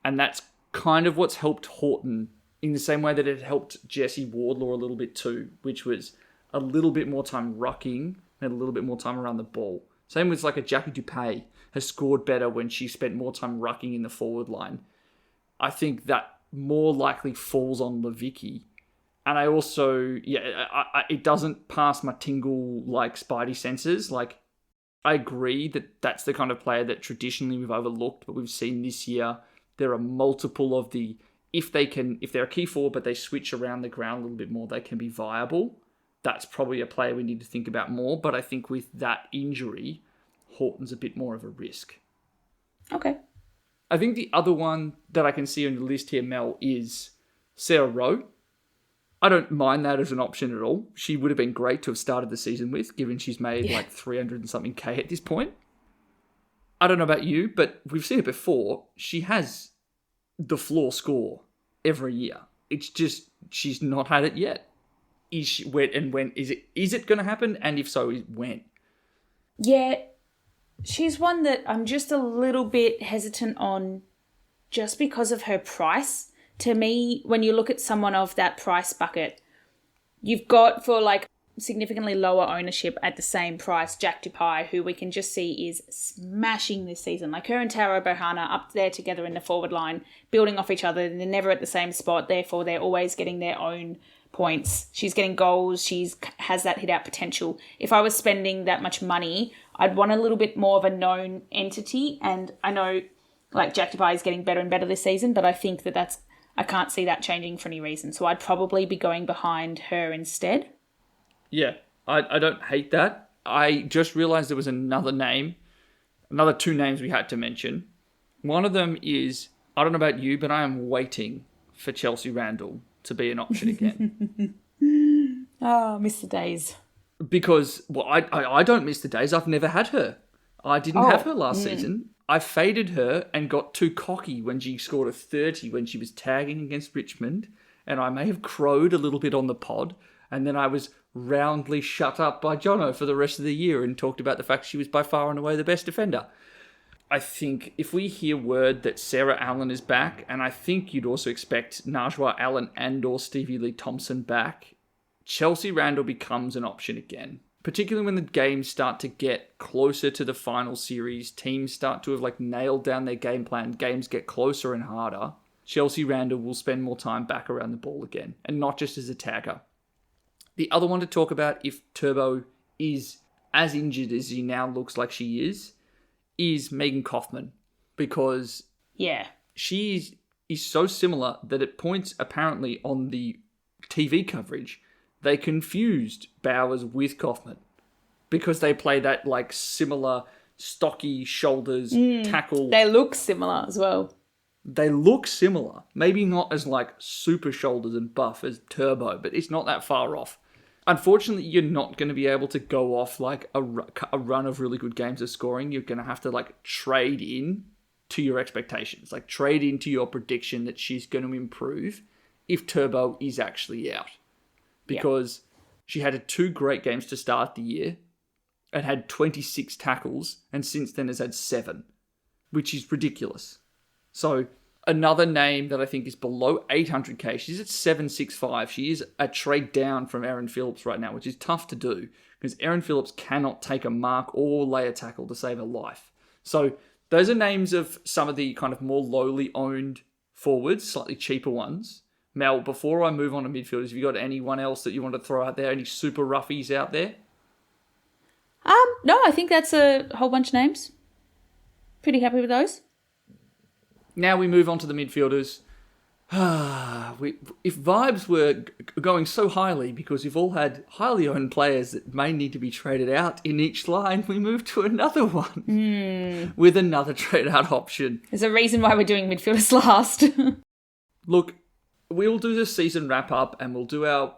And that's kind of what's helped Horton in the same way that it helped Jessie Wardlaw a little bit too, which was a little bit more time rucking and a little bit more time around the ball. Same with like a Jackie Dupay has scored better when she spent more time rucking in the forward line. I think that more likely falls on Levicki. And I also, it doesn't pass my tingle like spidey senses. Like, I agree that that's the kind of player that traditionally we've overlooked, but we've seen this year there are multiple of the, if they're a key forward but they switch around the ground a little bit more, they can be viable. That's probably a player we need to think about more. But I think with that injury, Horton's a bit more of a risk. Okay. I think the other one that I can see on the list here, Mel, is Sarah Rowe. I don't mind that as an option at all. She would have been great to have started the season with, given she's made like 300 and something K at this point. I don't know about you, but we've seen it before. She has the floor score every year. It's just she's not had it yet. Is she, when is it? Is it going to happen? And if so, when? Yeah, she's one that I'm just a little bit hesitant on, just because of her price. To me, when you look at someone of that price bucket, you've got for like significantly lower ownership at the same price, Jack Dupay, who we can just see is smashing this season. Like her and Taro Bohana up there together in the forward line, building off each other, and they're never at the same spot. Therefore, they're always getting their own points. She's getting goals. She's has that hit out potential. If I was spending that much money, I'd want a little bit more of a known entity. And I know like Jack Dupay is getting better and better this season, but I think I can't see that changing for any reason. So I'd probably be going behind her instead. Yeah, I don't hate that. I just realised there was another two names we had to mention. One of them is, I don't know about you, but I am waiting for Chelsea Randall to be an option again. Oh, miss the days. Because, well, I don't miss the days. I've never had her. I didn't have her last season. I faded her and got too cocky when she scored a 30 when she was tagging against Richmond. And I may have crowed a little bit on the pod. And then I was roundly shut up by Jono for the rest of the year and talked about the fact she was by far and away the best defender. I think if we hear word that Sarah Allen is back, and I think you'd also expect Najwa Allen and or Stevie Lee Thompson back, Chelsea Randall becomes an option again. Particularly when the games start to get closer to the final series, teams start to have nailed down their game plan, games get closer and harder, Chelsea Randall will spend more time back around the ball again, and not just as a tagger. The other one to talk about, if Turbo is as injured as he now looks like she is Megan Kaufman. Because she is so similar that at points apparently on the TV coverage, they confused Bowers with Kaufman because they play that similar stocky shoulders tackle. They look similar as well. They look similar. Maybe not as super shoulders and buff as Turbo, but it's not that far off. Unfortunately, you're not going to be able to go off a run of really good games of scoring. You're going to have to trade in to your expectations, trade into your prediction that she's going to improve if Turbo is actually out. Because she had 2 great games to start the year and had 26 tackles, and since then has had 7, which is ridiculous. So another name that I think is below 800k, she's at 765. She is a trade down from Erin Phillips right now, which is tough to do because Erin Phillips cannot take a mark or lay a tackle to save her life. So those are names of some of the kind of more lowly owned forwards, slightly cheaper ones. Mel, before I move on to midfielders, have you got anyone else that you want to throw out there? Any super roughies out there? No, I think that's a whole bunch of names. Pretty happy with those. Now we move on to the midfielders. If vibes were going so highly because we've all had highly owned players that may need to be traded out in each line, we move to another one with another trade out option. There's a reason why we're doing midfielders last. Look, we'll do the season wrap up and we'll do our,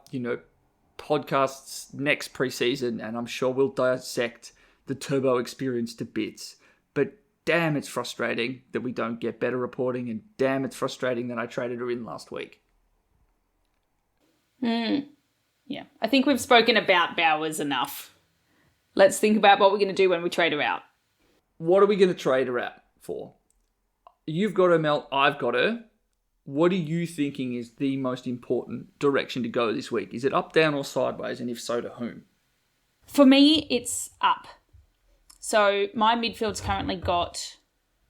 podcasts next preseason, and I'm sure we'll dissect the Turbo experience to bits. But damn, it's frustrating that we don't get better reporting, and damn, it's frustrating that I traded her in last week. Yeah, I think we've spoken about Bowers enough. Let's think about what we're going to do when we trade her out. What are we going to trade her out for? You've got her, Mel. I've got her. What are you thinking is the most important direction to go this week? Is it up, down, or sideways? And if so, to whom? For me, it's up. So my midfield's currently got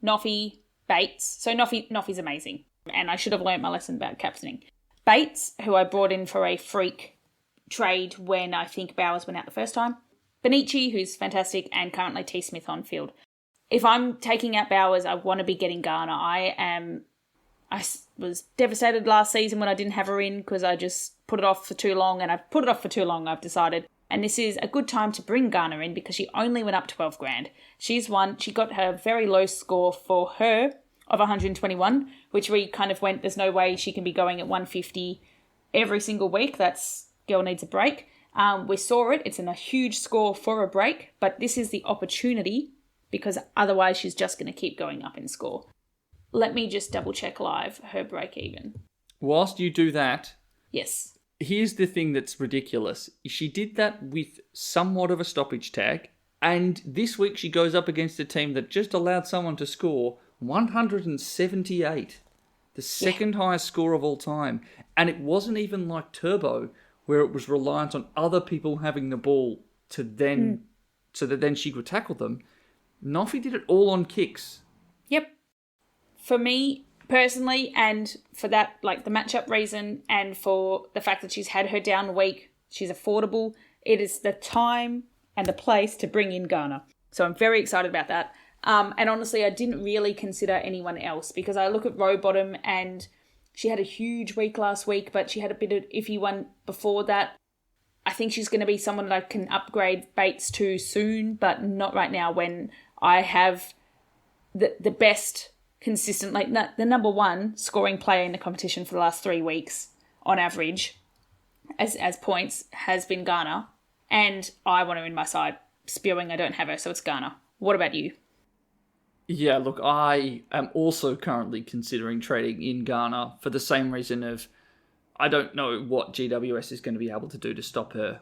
Noffy, Bates. So Noffy's amazing. And I should have learnt my lesson about captaining. Bates, who I brought in for a freak trade when I think Bowers went out the first time. Benici, who's fantastic, and currently T. Smith on field. If I'm taking out Bowers, I want to be getting Garner. I was devastated last season when I didn't have her in because I just put it off for too long, and I've put it off for too long, I've decided. And this is a good time to bring Garner in because she only went up 12 grand. She got her very low score for her of 121, which we kind of went, there's no way she can be going at 150 every single week. Girl needs a break. We saw it. It's in a huge score for a break, but this is the opportunity because otherwise she's just going to keep going up in score. Let me just double check live her break even. Whilst you do that, yes. Here's the thing that's ridiculous. She did that with somewhat of a stoppage tag, and this week she goes up against a team that just allowed someone to score 178, the second highest score of all time. And it wasn't even like Turbo, where it was reliant on other people having the ball to then, so that then she could tackle them. Noffy did it all on kicks. Yep. For me, personally, and for that, the matchup reason, and for the fact that she's had her down week, she's affordable, it is the time and the place to bring in Garner. So I'm very excited about that. And honestly, I didn't really consider anyone else because I look at Rowbottom and she had a huge week last week, but she had a bit of iffy one before that. I think she's going to be someone that I can upgrade Bates to soon, but not right now when I have the best consistent, like the number one scoring player in the competition for the last 3 weeks on average as points has been Garner. And I want her in my side. Spewing, I don't have her, so it's Garner. What about you? Yeah, look, I am also currently considering trading in Garner for the same reason of I don't know what GWS is going to be able to do to stop her.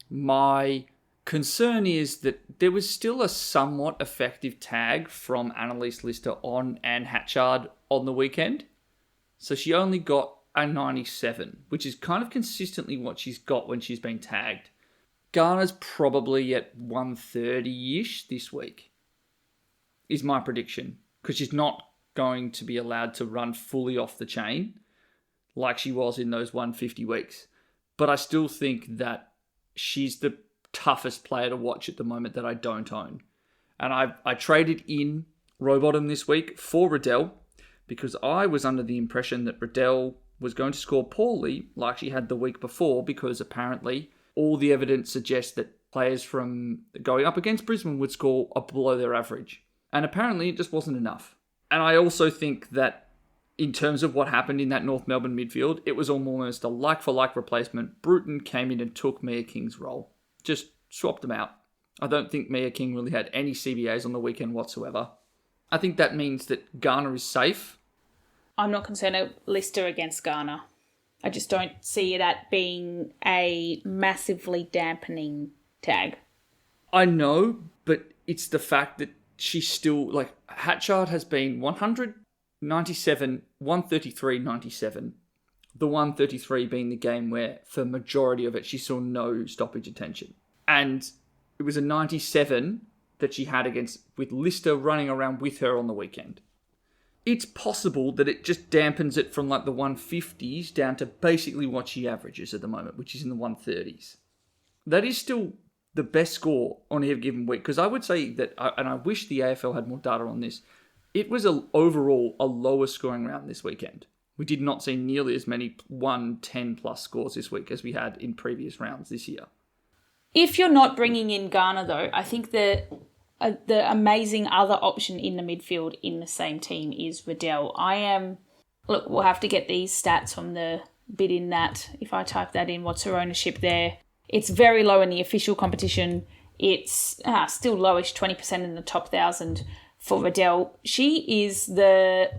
My concern is that there was still a somewhat effective tag from Annalise Lister on Anne Hatchard on the weekend. So she only got a 97, which is kind of consistently what she's got when she's been tagged. Garner's probably at 130-ish this week, is my prediction, because she's not going to be allowed to run fully off the chain like she was in those 150 weeks. But I still think that she's the toughest player to watch at the moment that I don't own. And I traded in Rowbottom this week for Riddell because I was under the impression that Riddell was going to score poorly like she had the week before, because apparently all the evidence suggests that players from going up against Brisbane would score below their average. And apparently it just wasn't enough. And I also think that in terms of what happened in that North Melbourne midfield, it was almost a like-for-like replacement. Bruton came in and took Mia King's role. Just swapped them out. I don't think Mia King really had any CBAs on the weekend whatsoever. I think that means that Garner is safe. I'm not concerned at Lister against Garner. I just don't see that being a massively dampening tag. I know, but it's the fact that she's still, like, Hatchard has been 100, 97, 133, 97. The 133 being the game where, for majority of it, she saw no stoppage attention. And it was a 97 that she had with Lister running around with her on the weekend. It's possible that it just dampens it from like the 150s down to basically what she averages at the moment, which is in the 130s. That is still the best score on a given week, because I would say that, and I wish the AFL had more data on this, it was overall a lower scoring round this weekend. We did not see nearly as many 110 plus scores this week as we had in previous rounds this year. If you're not bringing in Garner, though, I think the amazing other option in the midfield in the same team is Riddell. Look, we'll have to get these stats from the bid in that. If I type that in, what's her ownership there? It's very low in the official competition. It's still lowish, 20% in the top 1,000 for Riddell. She is the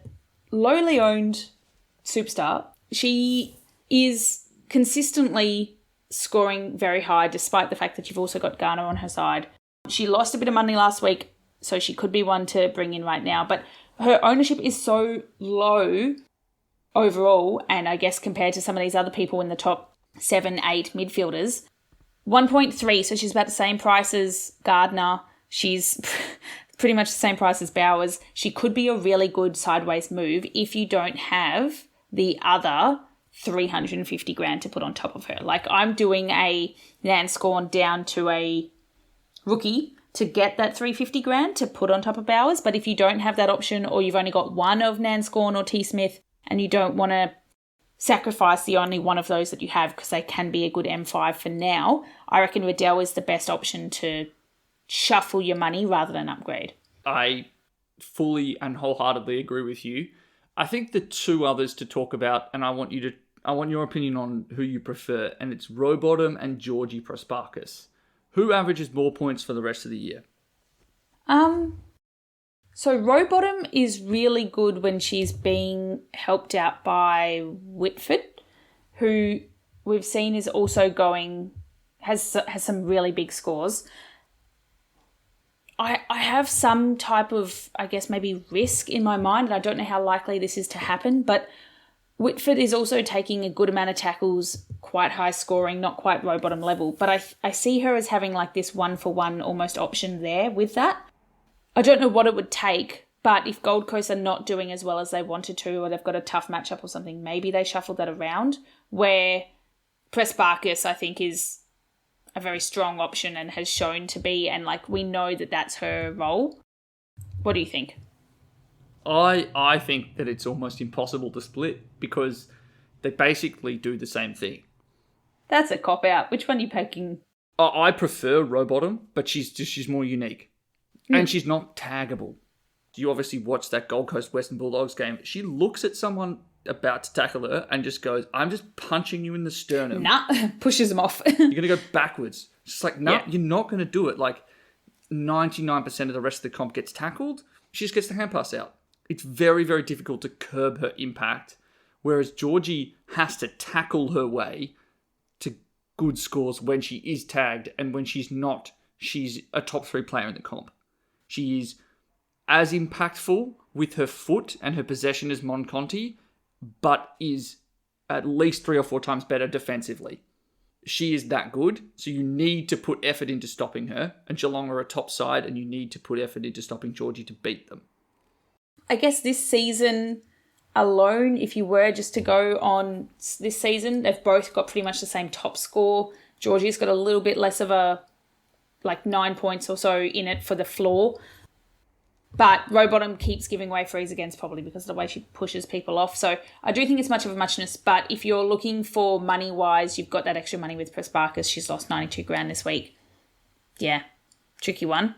lowly owned superstar. She is consistently scoring very high, despite the fact that you've also got Garner on her side. She lost a bit of money last week, so she could be one to bring in right now. But her ownership is so low overall, and I guess compared to some of these other people in the top 7, 8 midfielders, 1.3, so she's about the same price as Gardner. She's pretty much the same price as Bowers. She could be a really good sideways move if you don't have the other 350 grand to put on top of her. Like, I'm doing a Nan Scorn down to a rookie to get that 350 grand to put on top of Bowers. But if you don't have that option, or you've only got one of Nan Scorn or T Smith, and you don't want to sacrifice the only one of those that you have because they can be a good M5 for now, I reckon Riddell is the best option to shuffle your money rather than upgrade. I fully and wholeheartedly agree with you. I think the two others to talk about, and I want your opinion on who you prefer, and it's Rowbottom and Georgie Prosparkas. Who averages more points for the rest of the year? So Rowbottom is really good when she's being helped out by Whitford, who we've seen is also has some really big scores. I have some type of, I guess, maybe risk in my mind, and I don't know how likely this is to happen, but Whitford is also taking a good amount of tackles, quite high scoring, not quite Rowbottom level, but I see her as having like this 1-for-1 almost option there with that. I don't know what it would take, but if Gold Coast are not doing as well as they wanted to, or they've got a tough matchup or something, maybe they shuffle that around, where Pressparkus, I think, is a very strong option and has shown to be, and like we know that that's her role. What do you think? I think that it's almost impossible to split because they basically do the same thing. That's a cop-out. Which one are you picking? I prefer Rowbottom, but she's more unique. And she's not taggable. You obviously watched that Gold Coast Western Bulldogs game. She looks at someone about to tackle her and just goes, I'm just punching you in the sternum. Nah, pushes them off. You're going to go backwards. Just like, no, You're not going to do it. Like 99% of the rest of the comp gets tackled. She just gets the hand pass out. It's very, very difficult to curb her impact. Whereas Georgie has to tackle her way to good scores when she is tagged. And when she's not, she's a top 3 player in the comp. She is as impactful with her foot and her possession as Monconti, but is at least 3 or 4 times better defensively. She is that good, so you need to put effort into stopping her, and Geelong are a top side, and you need to put effort into stopping Georgie to beat them. I guess this season alone, if you were just to go on this season, they've both got pretty much the same top score. Georgie's got a little bit less of a, 9 points or so in it for the floor. But Rowbottom keeps giving away frees against, probably because of the way she pushes people off. So I do think it's much of a muchness. But if you're looking for money-wise, you've got that extra money with Pressparkers. She's lost 92 grand this week. Yeah, tricky one.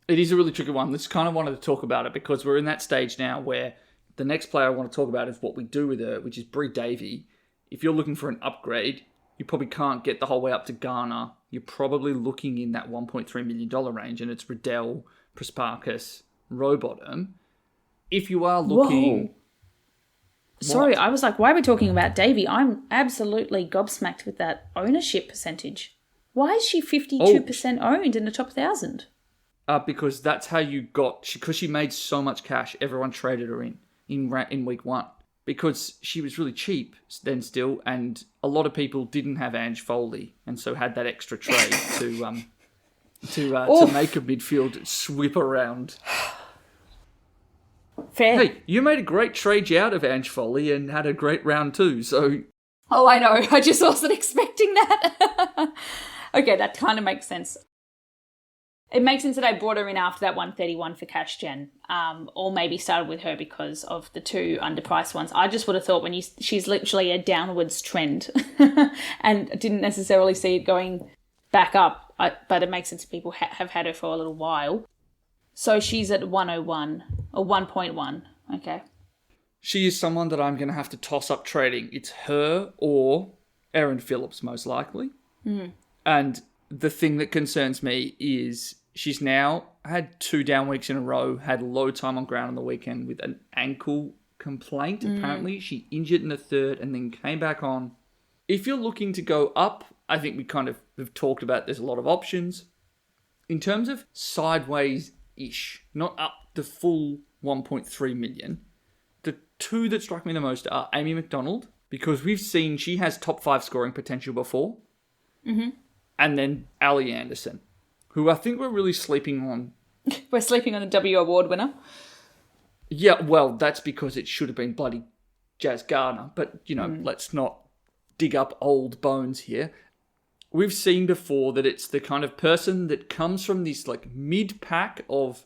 It is a really tricky one. Let's kind of wanted to talk about it because we're in that stage now where the next player I want to talk about is what we do with her, which is Brie Davey. If you're looking for an upgrade, you probably can't get the whole way up to Ghana. You're probably looking in that $1.3 million range, and it's Riddell, Pressparkers, Rowbottom. If you are looking... Sorry, I was like, why are we talking about Davey? I'm absolutely gobsmacked with that ownership percentage. Why is she 52% owned in the top 1,000? Because that's how you got... Because she made so much cash, everyone traded her in week 1. Because she was really cheap then still, and a lot of people didn't have Ange Foley, and so had that extra trade to make a midfield whip around. Fair. Hey, you made a great trade out of Ange Foley and had a great round too, so... Oh, I know. I just wasn't expecting that. Okay, that kind of makes sense. It makes sense that I brought her in after that 131 for cash gen, or maybe started with her because of the 2 underpriced ones. I just would have thought she's literally a downwards trend and didn't necessarily see it going back up, but it makes sense people have had her for a little while. So she's at 101 or 1.1. Okay. She is someone that I'm going to have to toss up trading. It's her or Erin Phillips, most likely. And the thing that concerns me is she's now had 2 down weeks in a row, had low time on ground on the weekend with an ankle complaint. Apparently, she injured in the 3rd and then came back on. If you're looking to go up, I think we kind of have talked about there's a lot of options. In terms of sideways-ish, not up the full 1.3 million, the 2 that strike me the most are Amy McDonald, because we've seen she has top 5 scoring potential before. And then Ali Anderson, who I think we're really sleeping on. We're sleeping on a W Award winner. Yeah, well, that's because it should have been bloody Jazz Gardner. But, let's not dig up old bones here. We've seen before that it's the kind of person that comes from this mid-pack of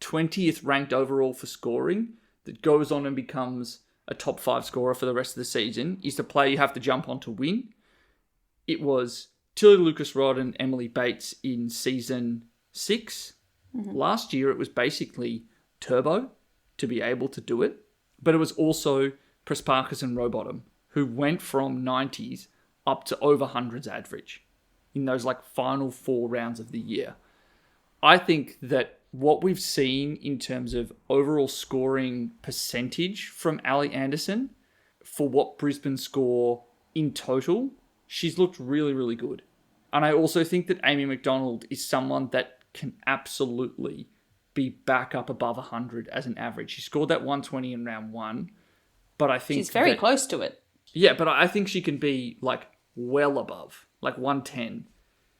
20th ranked overall for scoring that goes on and becomes a top 5 scorer for the rest of the season, is the player you have to jump on to win. It was Tilly Lucas-Rod and Emily Bates in season 6. Last year, it was basically Turbo to be able to do it. But it was also Pressparkers and Rowbottom, who went from 90s up to over 100s average in those final 4 rounds of the year. I think that what we've seen in terms of overall scoring percentage from Ali Anderson for what Brisbane score in total, she's looked really, really good. And I also think that Amy McDonald is someone that can absolutely be back up above 100 as an average. She scored that 120 in round 1, but I think... She's very close to it. Yeah, but I think she can be, well above, 110.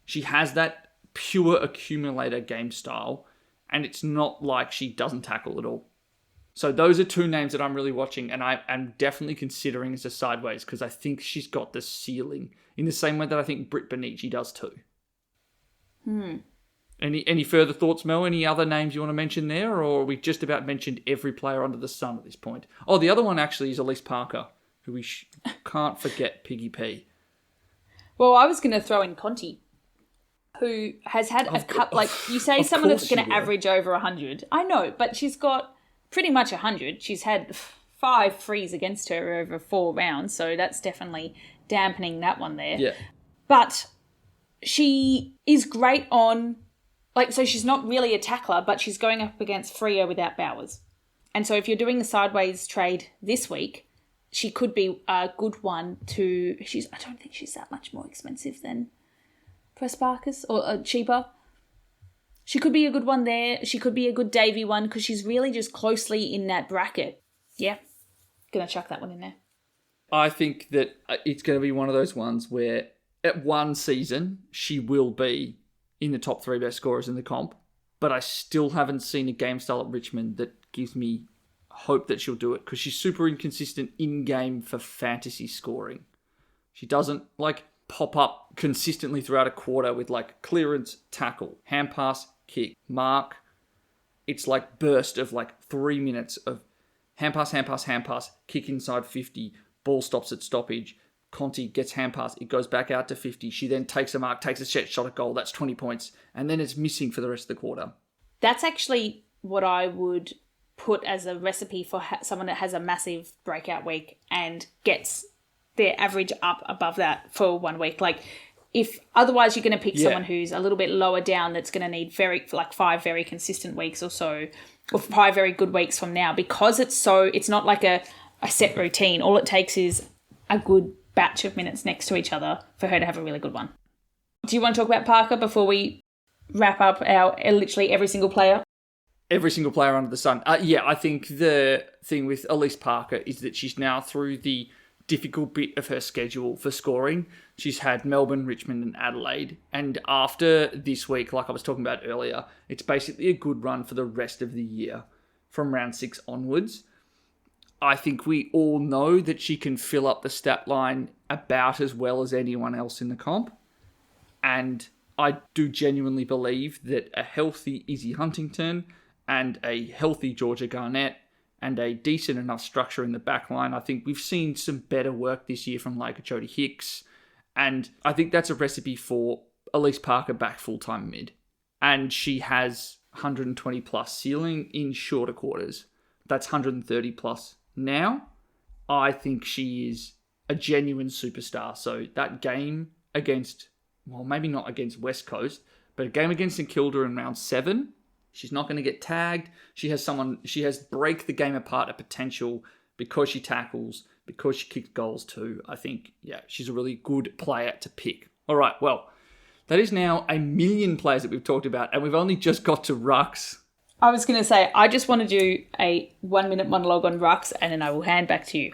She has that pure accumulator game style, and it's not like she doesn't tackle at all. So those are 2 names that I'm really watching, and I am definitely considering as a sideways, because I think she's got the ceiling, in the same way that I think Britt Benici does too. Any further thoughts, Mel? Any other names you want to mention there, or we just about mentioned every player under the sun at this point? Oh, the other one actually is Elise Parker, who we can't forget, Piggy P. Well, I was going to throw in Conti, who has had a cup, like you say, someone that's going to average over 100. I know, but she's got pretty much 100. She's had 5 frees against her over 4 rounds, so that's definitely dampening that one there. Yeah. But she is great on, like, so she's not really a tackler, but she's going up against Freo without Bowers. And so if you're doing a sideways trade this week, she could be a good one to... I don't think she's that much more expensive than Pressparkers, or cheaper. She could be a good one there. She could be a good Davy one because she's really just closely in that bracket. Yeah, gonna chuck that one in there. I think that it's going to be one of those ones where at one season she will be in the top 3 best scorers in the comp, but I still haven't seen a game style at Richmond that gives me hope that she'll do it because she's super inconsistent in-game for fantasy scoring. She doesn't pop up consistently throughout a quarter with clearance, tackle, hand pass, kick, mark. It's burst of 3 minutes of hand pass, kick inside 50, ball stops at stoppage. Conti gets hand pass, it goes back out to 50. She then takes a mark, takes a shot at goal. That's 20 points. And then it's missing for the rest of the quarter. That's actually what I would put as a recipe for someone that has a massive breakout week and gets their average up above that for 1 week. If otherwise you're going to pick someone who's a little bit lower down that's going to need 5 very consistent weeks or so, or 5 very good weeks from now, because it's not like a set routine. All it takes is a good batch of minutes next to each other for her to have a really good one. Do you want to talk about Parker before we wrap up our literally every single player? Every single player under the sun. I think the thing with Elise Parker is that she's now through the difficult bit of her schedule for scoring. She's had Melbourne, Richmond and Adelaide. And after this week, like I was talking about earlier, it's basically a good run for the rest of the year from round 6 onwards. I think we all know that she can fill up the stat line about as well as anyone else in the comp. And I do genuinely believe that a healthy Izzy Huntington and a healthy Georgia Garnett and a decent enough structure in the back line, I think we've seen some better work this year from Jodie Hicks. And I think that's a recipe for Elise Parker back full-time mid. And she has 120 plus ceiling in shorter quarters. That's 130 plus now. I think she is a genuine superstar. So that game against, well, maybe not against West Coast, but a game against St Kilda in round 7, she's not going to get tagged. She has break the game apart at potential because she tackles, because she kicks goals too. I think, she's a really good player to pick. All right, well, that is now 1 million players that we've talked about, and we've only just got to Rucks. I was going to say, I just want to do a 1-minute monologue on Rucks, and then I will hand back to you.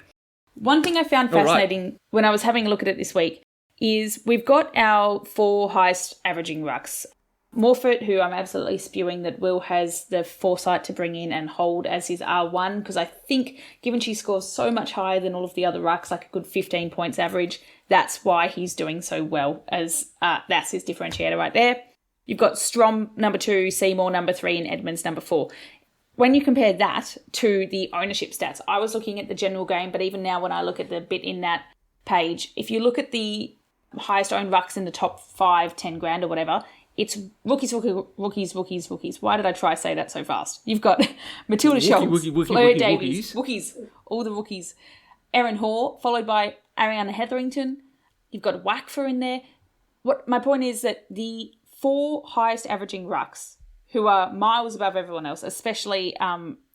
One thing I found fascinating when I was having a look at it this week is we've got our 4 highest averaging Rucks. Morford, who I'm absolutely spewing that Will has the foresight to bring in and hold as his R1, because I think given she scores so much higher than all of the other Rucks, like a good 15 points average, that's why he's doing so well, as that's his differentiator right there. You've got Strom number 2, Seymour number 3, and Edmonds number 4. When you compare that to the ownership stats, I was looking at the general game, but even now when I look at the bit in that page, if you look at the highest owned Rucks in the top 5, 10 grand or whatever, it's rookies. Why did I try to say that so fast? You've got Matilda Schultz, Fleur Davies, Wookiees, all the rookies. Erin Hoare, followed by Ariana Hetherington. You've got Wackfer in there. My point is that the 4 highest averaging Rucks, who are miles above everyone else, especially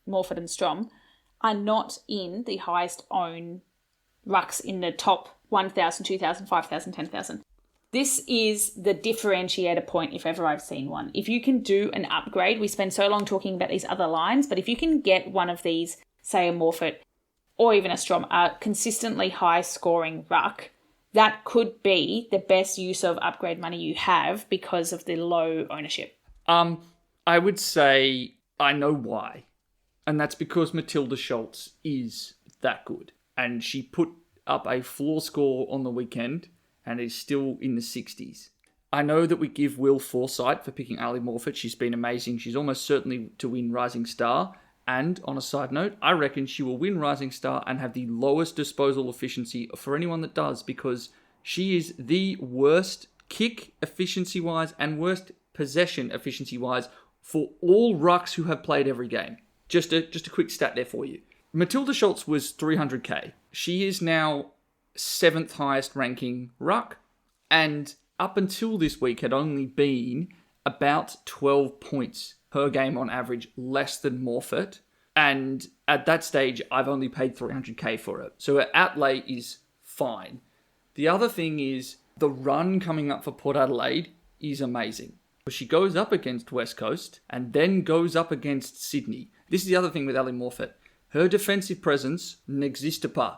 Morford and Strom, are not in the highest owned Rucks in the top 1,000, 2,000, 5,000, 10,000. This is the differentiator point if ever I've seen one. If you can do an upgrade, we spend so long talking about these other lines, but if you can get one of these, say a Morford or even a Strom, a consistently high scoring ruck, that could be the best use of upgrade money you have because of the low ownership. I would say I know why. And that's because Matilda Schultz is that good. And she put up a floor score on the weekend and is still in the 60s. I know that we give Will foresight for picking Ali Morford. She's been amazing. She's almost certainly to win Rising Star. And on a side note, I reckon she will win Rising Star and have the lowest disposal efficiency for anyone that does, because She is the worst kick efficiency-wise and worst possession efficiency-wise for all rucks who have played every game. Just a quick stat there for you. Matilda Schultz was 300k. She is now 7th highest ranking ruck, and up until this week had only been about 12 points per game on average less than Morfitt. And at that stage, I've only paid 300k for it. So her outlay is fine. The other thing is the run coming up for Port Adelaide is amazing. She goes up against West Coast and then goes up against Sydney. This is the other thing with Ali Morfitt. Her defensive presence n'existe pas.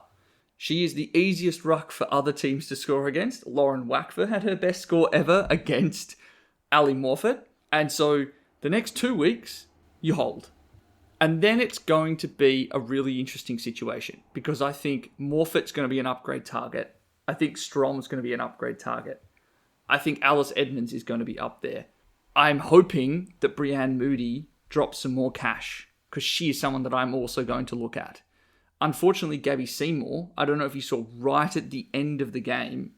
She is the easiest ruck for other teams to score against. Lauren Wackfer had her best score ever against Ali Morfitt. And so the next 2 weeks, you hold. And then it's going to be a really interesting situation because I think Morfitt's going to be an upgrade target. I think Strom's going to be an upgrade target. I think Alice Edmonds is going to be up there. I'm hoping that Brianne Moody drops some more cash because she is someone that I'm also going to look at. Unfortunately, Gabby Seymour, I don't know if you saw right at the end of the game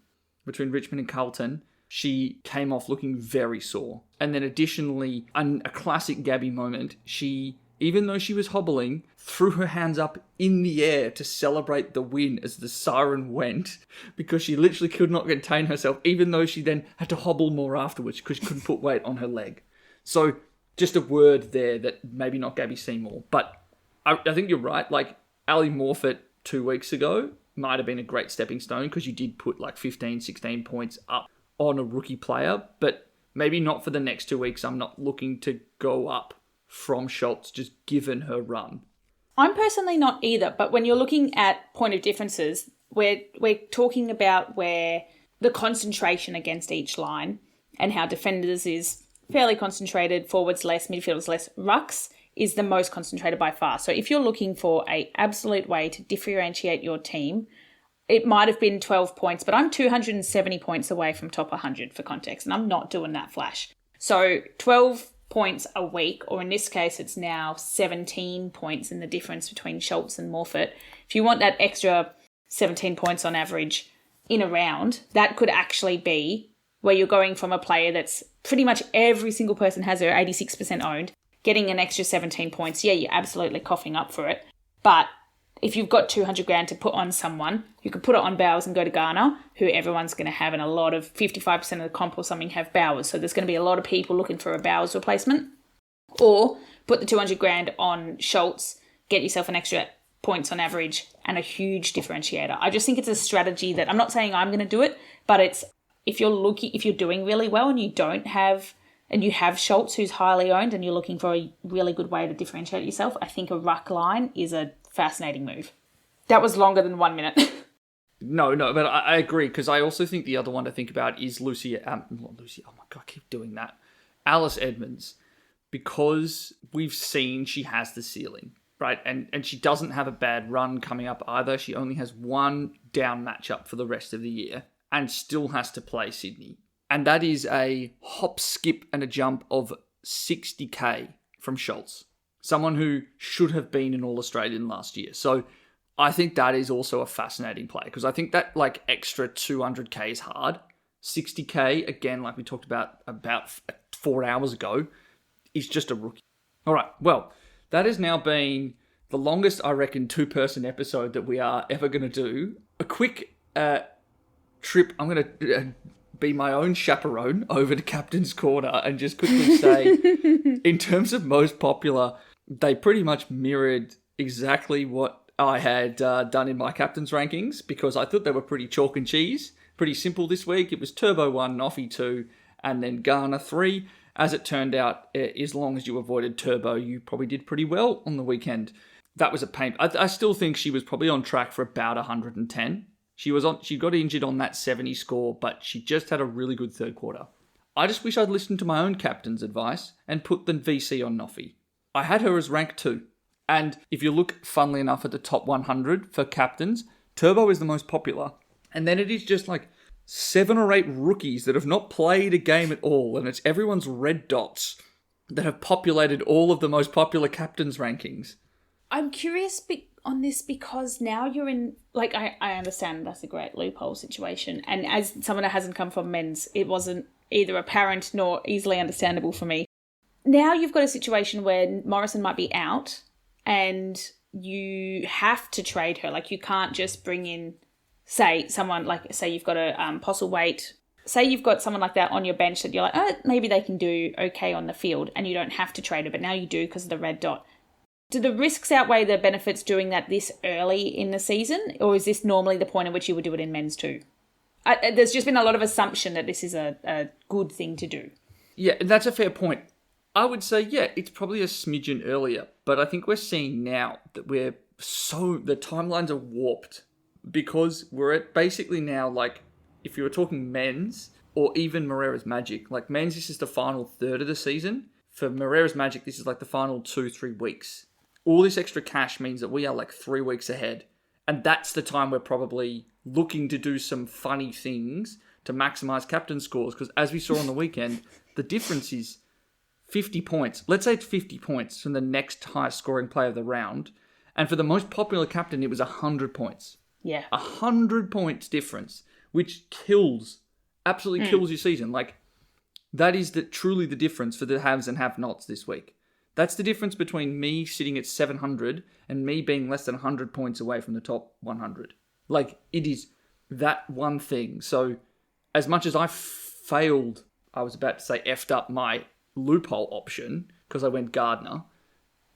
between Richmond and Carlton, she came off looking very sore. And then additionally, a classic Gabby moment, she, even though she was hobbling, threw her hands up in the air to celebrate the win as the siren went because she literally could not contain herself, even though she then had to hobble more afterwards because she couldn't put weight on her leg. So just a word there that maybe not Gabby Seymour, but I think you're right. Like Ali Morfitt 2 weeks ago might have been a great stepping stone because you did put like 15, 16 points up on a rookie player, but maybe not for the next 2 weeks. I'm not looking to go up from Schultz just given her run. I'm personally not either, but when you're looking at point of differences, we're talking about where the concentration against each line and how defenders is fairly concentrated, forwards less, midfielders less. Rucks is the most concentrated by far. So if you're looking for a absolute way to differentiate your team, it might have been 12 points, but I'm 270 points away from top 100 for context, and I'm not doing that flash. So 12 points a week, or in this case, it's now 17 points in the difference between Schultz and Morfitt. If you want that extra 17 points on average in a round, that could actually be where you're going from a player that's pretty much every single person has her 86% owned, getting an extra 17 points. Yeah, you're absolutely coughing up for it. But if you've got 200 grand to put on someone, you could put it on Bowers and go to Garner, who everyone's going to have, and a lot of 55% of the comp or something have Bowers. So there's going to be a lot of people looking for a Bowers replacement. Or put the 200 grand on Schultz, get yourself an extra points on average and a huge differentiator. I just think it's a strategy that I'm not saying I'm going to do it, but it's if you're doing really well and you have Schultz who's highly owned and you're looking for a really good way to differentiate yourself, I think a ruck line is a fascinating move. That was longer than 1 minute. No, but I agree because I also think the other one to think about is Lucy. Oh my God, I keep doing that. Alice Edmonds, because we've seen she has the ceiling, right? And she doesn't have a bad run coming up either. She only has one down matchup for the rest of the year and still has to play Sydney. And that is a hop, skip, and a jump of 60k from Schultz. Someone who should have been an All-Australian last year. So I think that is also a fascinating play because I think that like extra 200k is hard. 60k, again, like we talked about 4 hours ago, is just a rookie. All right, well, that has now been the longest, I reckon, two-person episode that we are ever going to do. A quick trip. I'm going to be my own chaperone over to Captain's Corner and just quickly say, in terms of most popular, they pretty much mirrored exactly what I had done in my captain's rankings because I thought they were pretty chalk and cheese, pretty simple this week. It was Turbo 1, Noffy 2, and then Garner 3. As it turned out, as long as you avoided Turbo, you probably did pretty well on the weekend. That was a pain. I still think she was probably on track for about 110. She got injured on that 70 score, but she just had a really good third quarter. I just wish I'd listened to my own captain's advice and put the VC on Noffy. I had her as rank 2. And if you look, funnily enough, at the top 100 for captains, Turbo is the most popular. And then it is just like 7 or 8 rookies that have not played a game at all, and it's everyone's red dots that have populated all of the most popular captains' rankings. I'm curious on this because now you're in, like, I understand that's a great loophole situation. And as someone that hasn't come from men's, it wasn't either apparent nor easily understandable for me. Now you've got a situation where Morrison might be out and you have to trade her. Like, you can't just bring in, say, someone like, say you've got a Postlethwaite. Say you've got someone like that on your bench that you're like, oh, maybe they can do okay on the field and you don't have to trade her, but now you do because of the red dot. Do the risks outweigh the benefits doing that this early in the season, or is this normally the point at which you would do it in men's too? There's just been a lot of assumption that this is a good thing to do. Yeah, that's a fair point. I would say, yeah, it's probably a smidgen earlier, but I think we're seeing now that the timelines are warped because we're at basically now, like, if you were talking men's or even Moreira's Magic, like men's, this is the final third of the season. For Moreira's Magic, this is like the final 2-3 weeks. All this extra cash means that we are like 3 weeks ahead. And that's the time we're probably looking to do some funny things to maximize captain scores. Because as we saw on the weekend, the difference is 50 points. Let's say it's 50 points from the next highest scoring player of the round. And for the most popular captain, it was 100 points. Yeah. 100 points difference, which absolutely kills your season. Like, that is truly the difference for the haves and have-nots this week. That's the difference between me sitting at 700 and me being less than 100 points away from the top 100. Like, it is that one thing. So, as much as I failed, I was about to say effed up my loophole option because I went Gardner,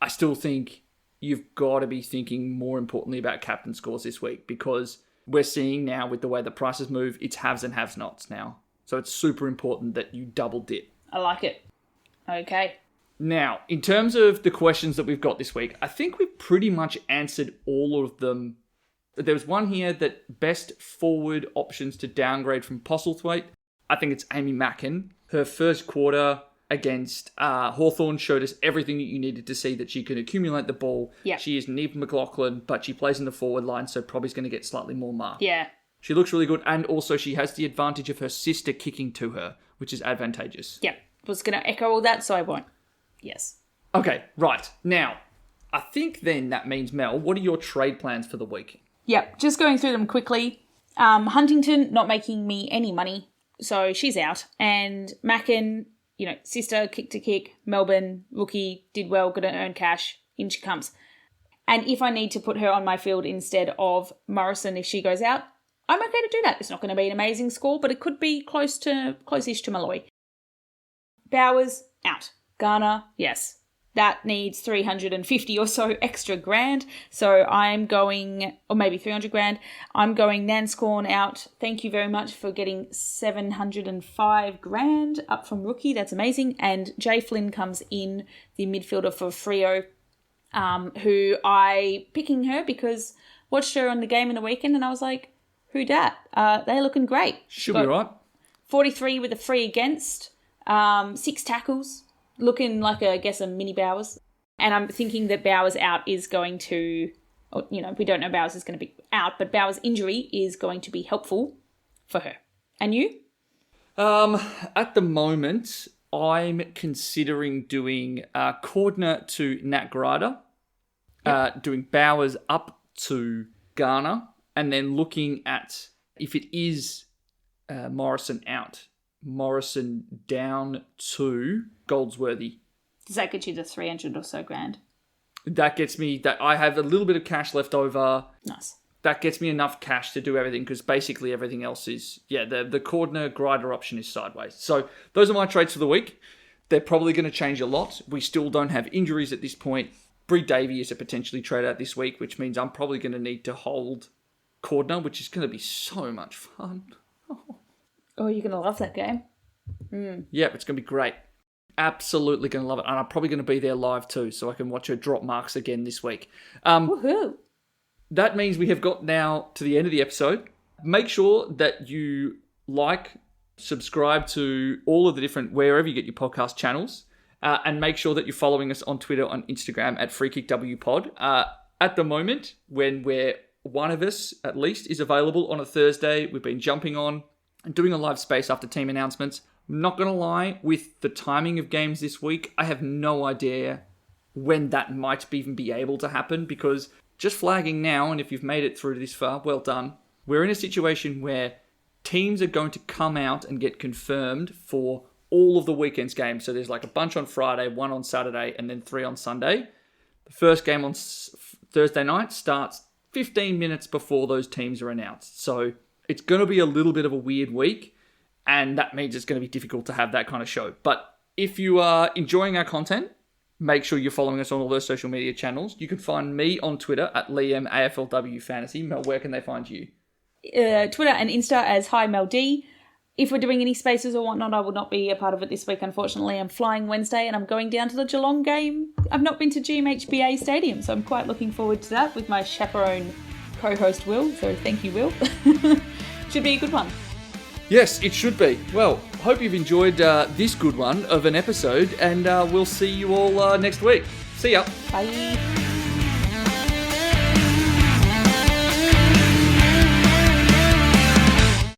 I still think you've got to be thinking more importantly about captain scores this week because we're seeing now with the way the prices move, it's haves and have-nots now. So it's super important that you double dip. I like it. Okay. Now, in terms of the questions that we've got this week, I think we've pretty much answered all of them. There was one here that best forward options to downgrade from Postlethwaite. I think it's Amy Mackin. Her first quarter against Hawthorn showed us everything that you needed to see that she can accumulate the ball. Yeah. She is Neve McLaughlin, but she plays in the forward line, so probably is going to get slightly more mark. Yeah. She looks really good, and also she has the advantage of her sister kicking to her, which is advantageous. Yeah. Was going to echo all that, so I won't. Yes. Okay, right. Now, I think then that means, Mel, what are your trade plans for the week? Yep, just going through them quickly. Huntington not making me any money, so she's out. And Mackin, sister, kick to kick, Melbourne, rookie, did well, going to earn cash, in she comes. And if I need to put her on my field instead of Morrison if she goes out, I'm okay to do that. It's not going to be an amazing score, but it could be close-ish to Malloy. Bowers, out. Garner, yes. That needs 350 or so extra grand. So I'm going, or maybe 300 grand. I'm going Nanscorn out. Thank you very much for getting 705 grand up from rookie. That's amazing. And Jay Flynn comes in, the midfielder for Freo, who picking her because watched her on the game in the weekend and I was like, who dat? They're looking great. Should be right. 43 with a free against, 6 tackles. Looking like, a mini Bowers. And I'm thinking that Bowers out is going to, we don't know Bowers is going to be out, but Bowers' injury is going to be helpful for her. And you? At the moment, I'm considering doing Cordner to Nat Grider, doing Bowers up to Garner, and then looking at if it is Morrison out, Morrison down to Goldsworthy. Does that get you the 300 or so grand? That gets me that I have a little bit of cash left over. Nice. That gets me enough cash to do everything because basically everything else is, the Cordner Grider option is sideways. So those are my trades for the week. They're probably going to change a lot. We still don't have injuries at this point. Bree Davey is a potentially trade out this week, which means I'm probably going to need to hold Cordner, which is going to be so much fun. Oh, you're going to love that game. Yeah, it's going to be great. Absolutely going to love it. And I'm probably going to be there live too, so I can watch her drop marks again this week. Woohoo! That means we have got now to the end of the episode. Make sure that you subscribe to all of the different, wherever you get your podcast channels, and make sure that you're following us on Twitter, on Instagram at FreeKickWPod. At the moment, when one of us at least is available on a Thursday, we've been jumping on and doing a live space after team announcements. I'm not going to lie, with the timing of games this week, I have no idea when that might even be able to happen because just flagging now, and if you've made it through this far, well done. We're in a situation where teams are going to come out and get confirmed for all of the weekend's games. So there's like a bunch on Friday, one on Saturday, and then 3 on Sunday. The first game on Thursday night starts 15 minutes before those teams are announced. So it's going to be a little bit of a weird week, and that means it's going to be difficult to have that kind of show. But if you are enjoying our content, make sure you're following us on all those social media channels. You can find me on Twitter at Liam AFLW Fantasy. Mel, where can they find you? Twitter and Insta as Hi Mel D. If we're doing any spaces or whatnot, I will not be a part of it this week, unfortunately. I'm flying Wednesday and I'm going down to the Geelong game. I've not been to GMHBA Stadium, so I'm quite looking forward to that with my chaperone co-host Will. So thank you, Will. Should be a good one. Yes, it should be. Well, hope you've enjoyed this good one of an episode, and we'll see you all next week. See ya. Bye.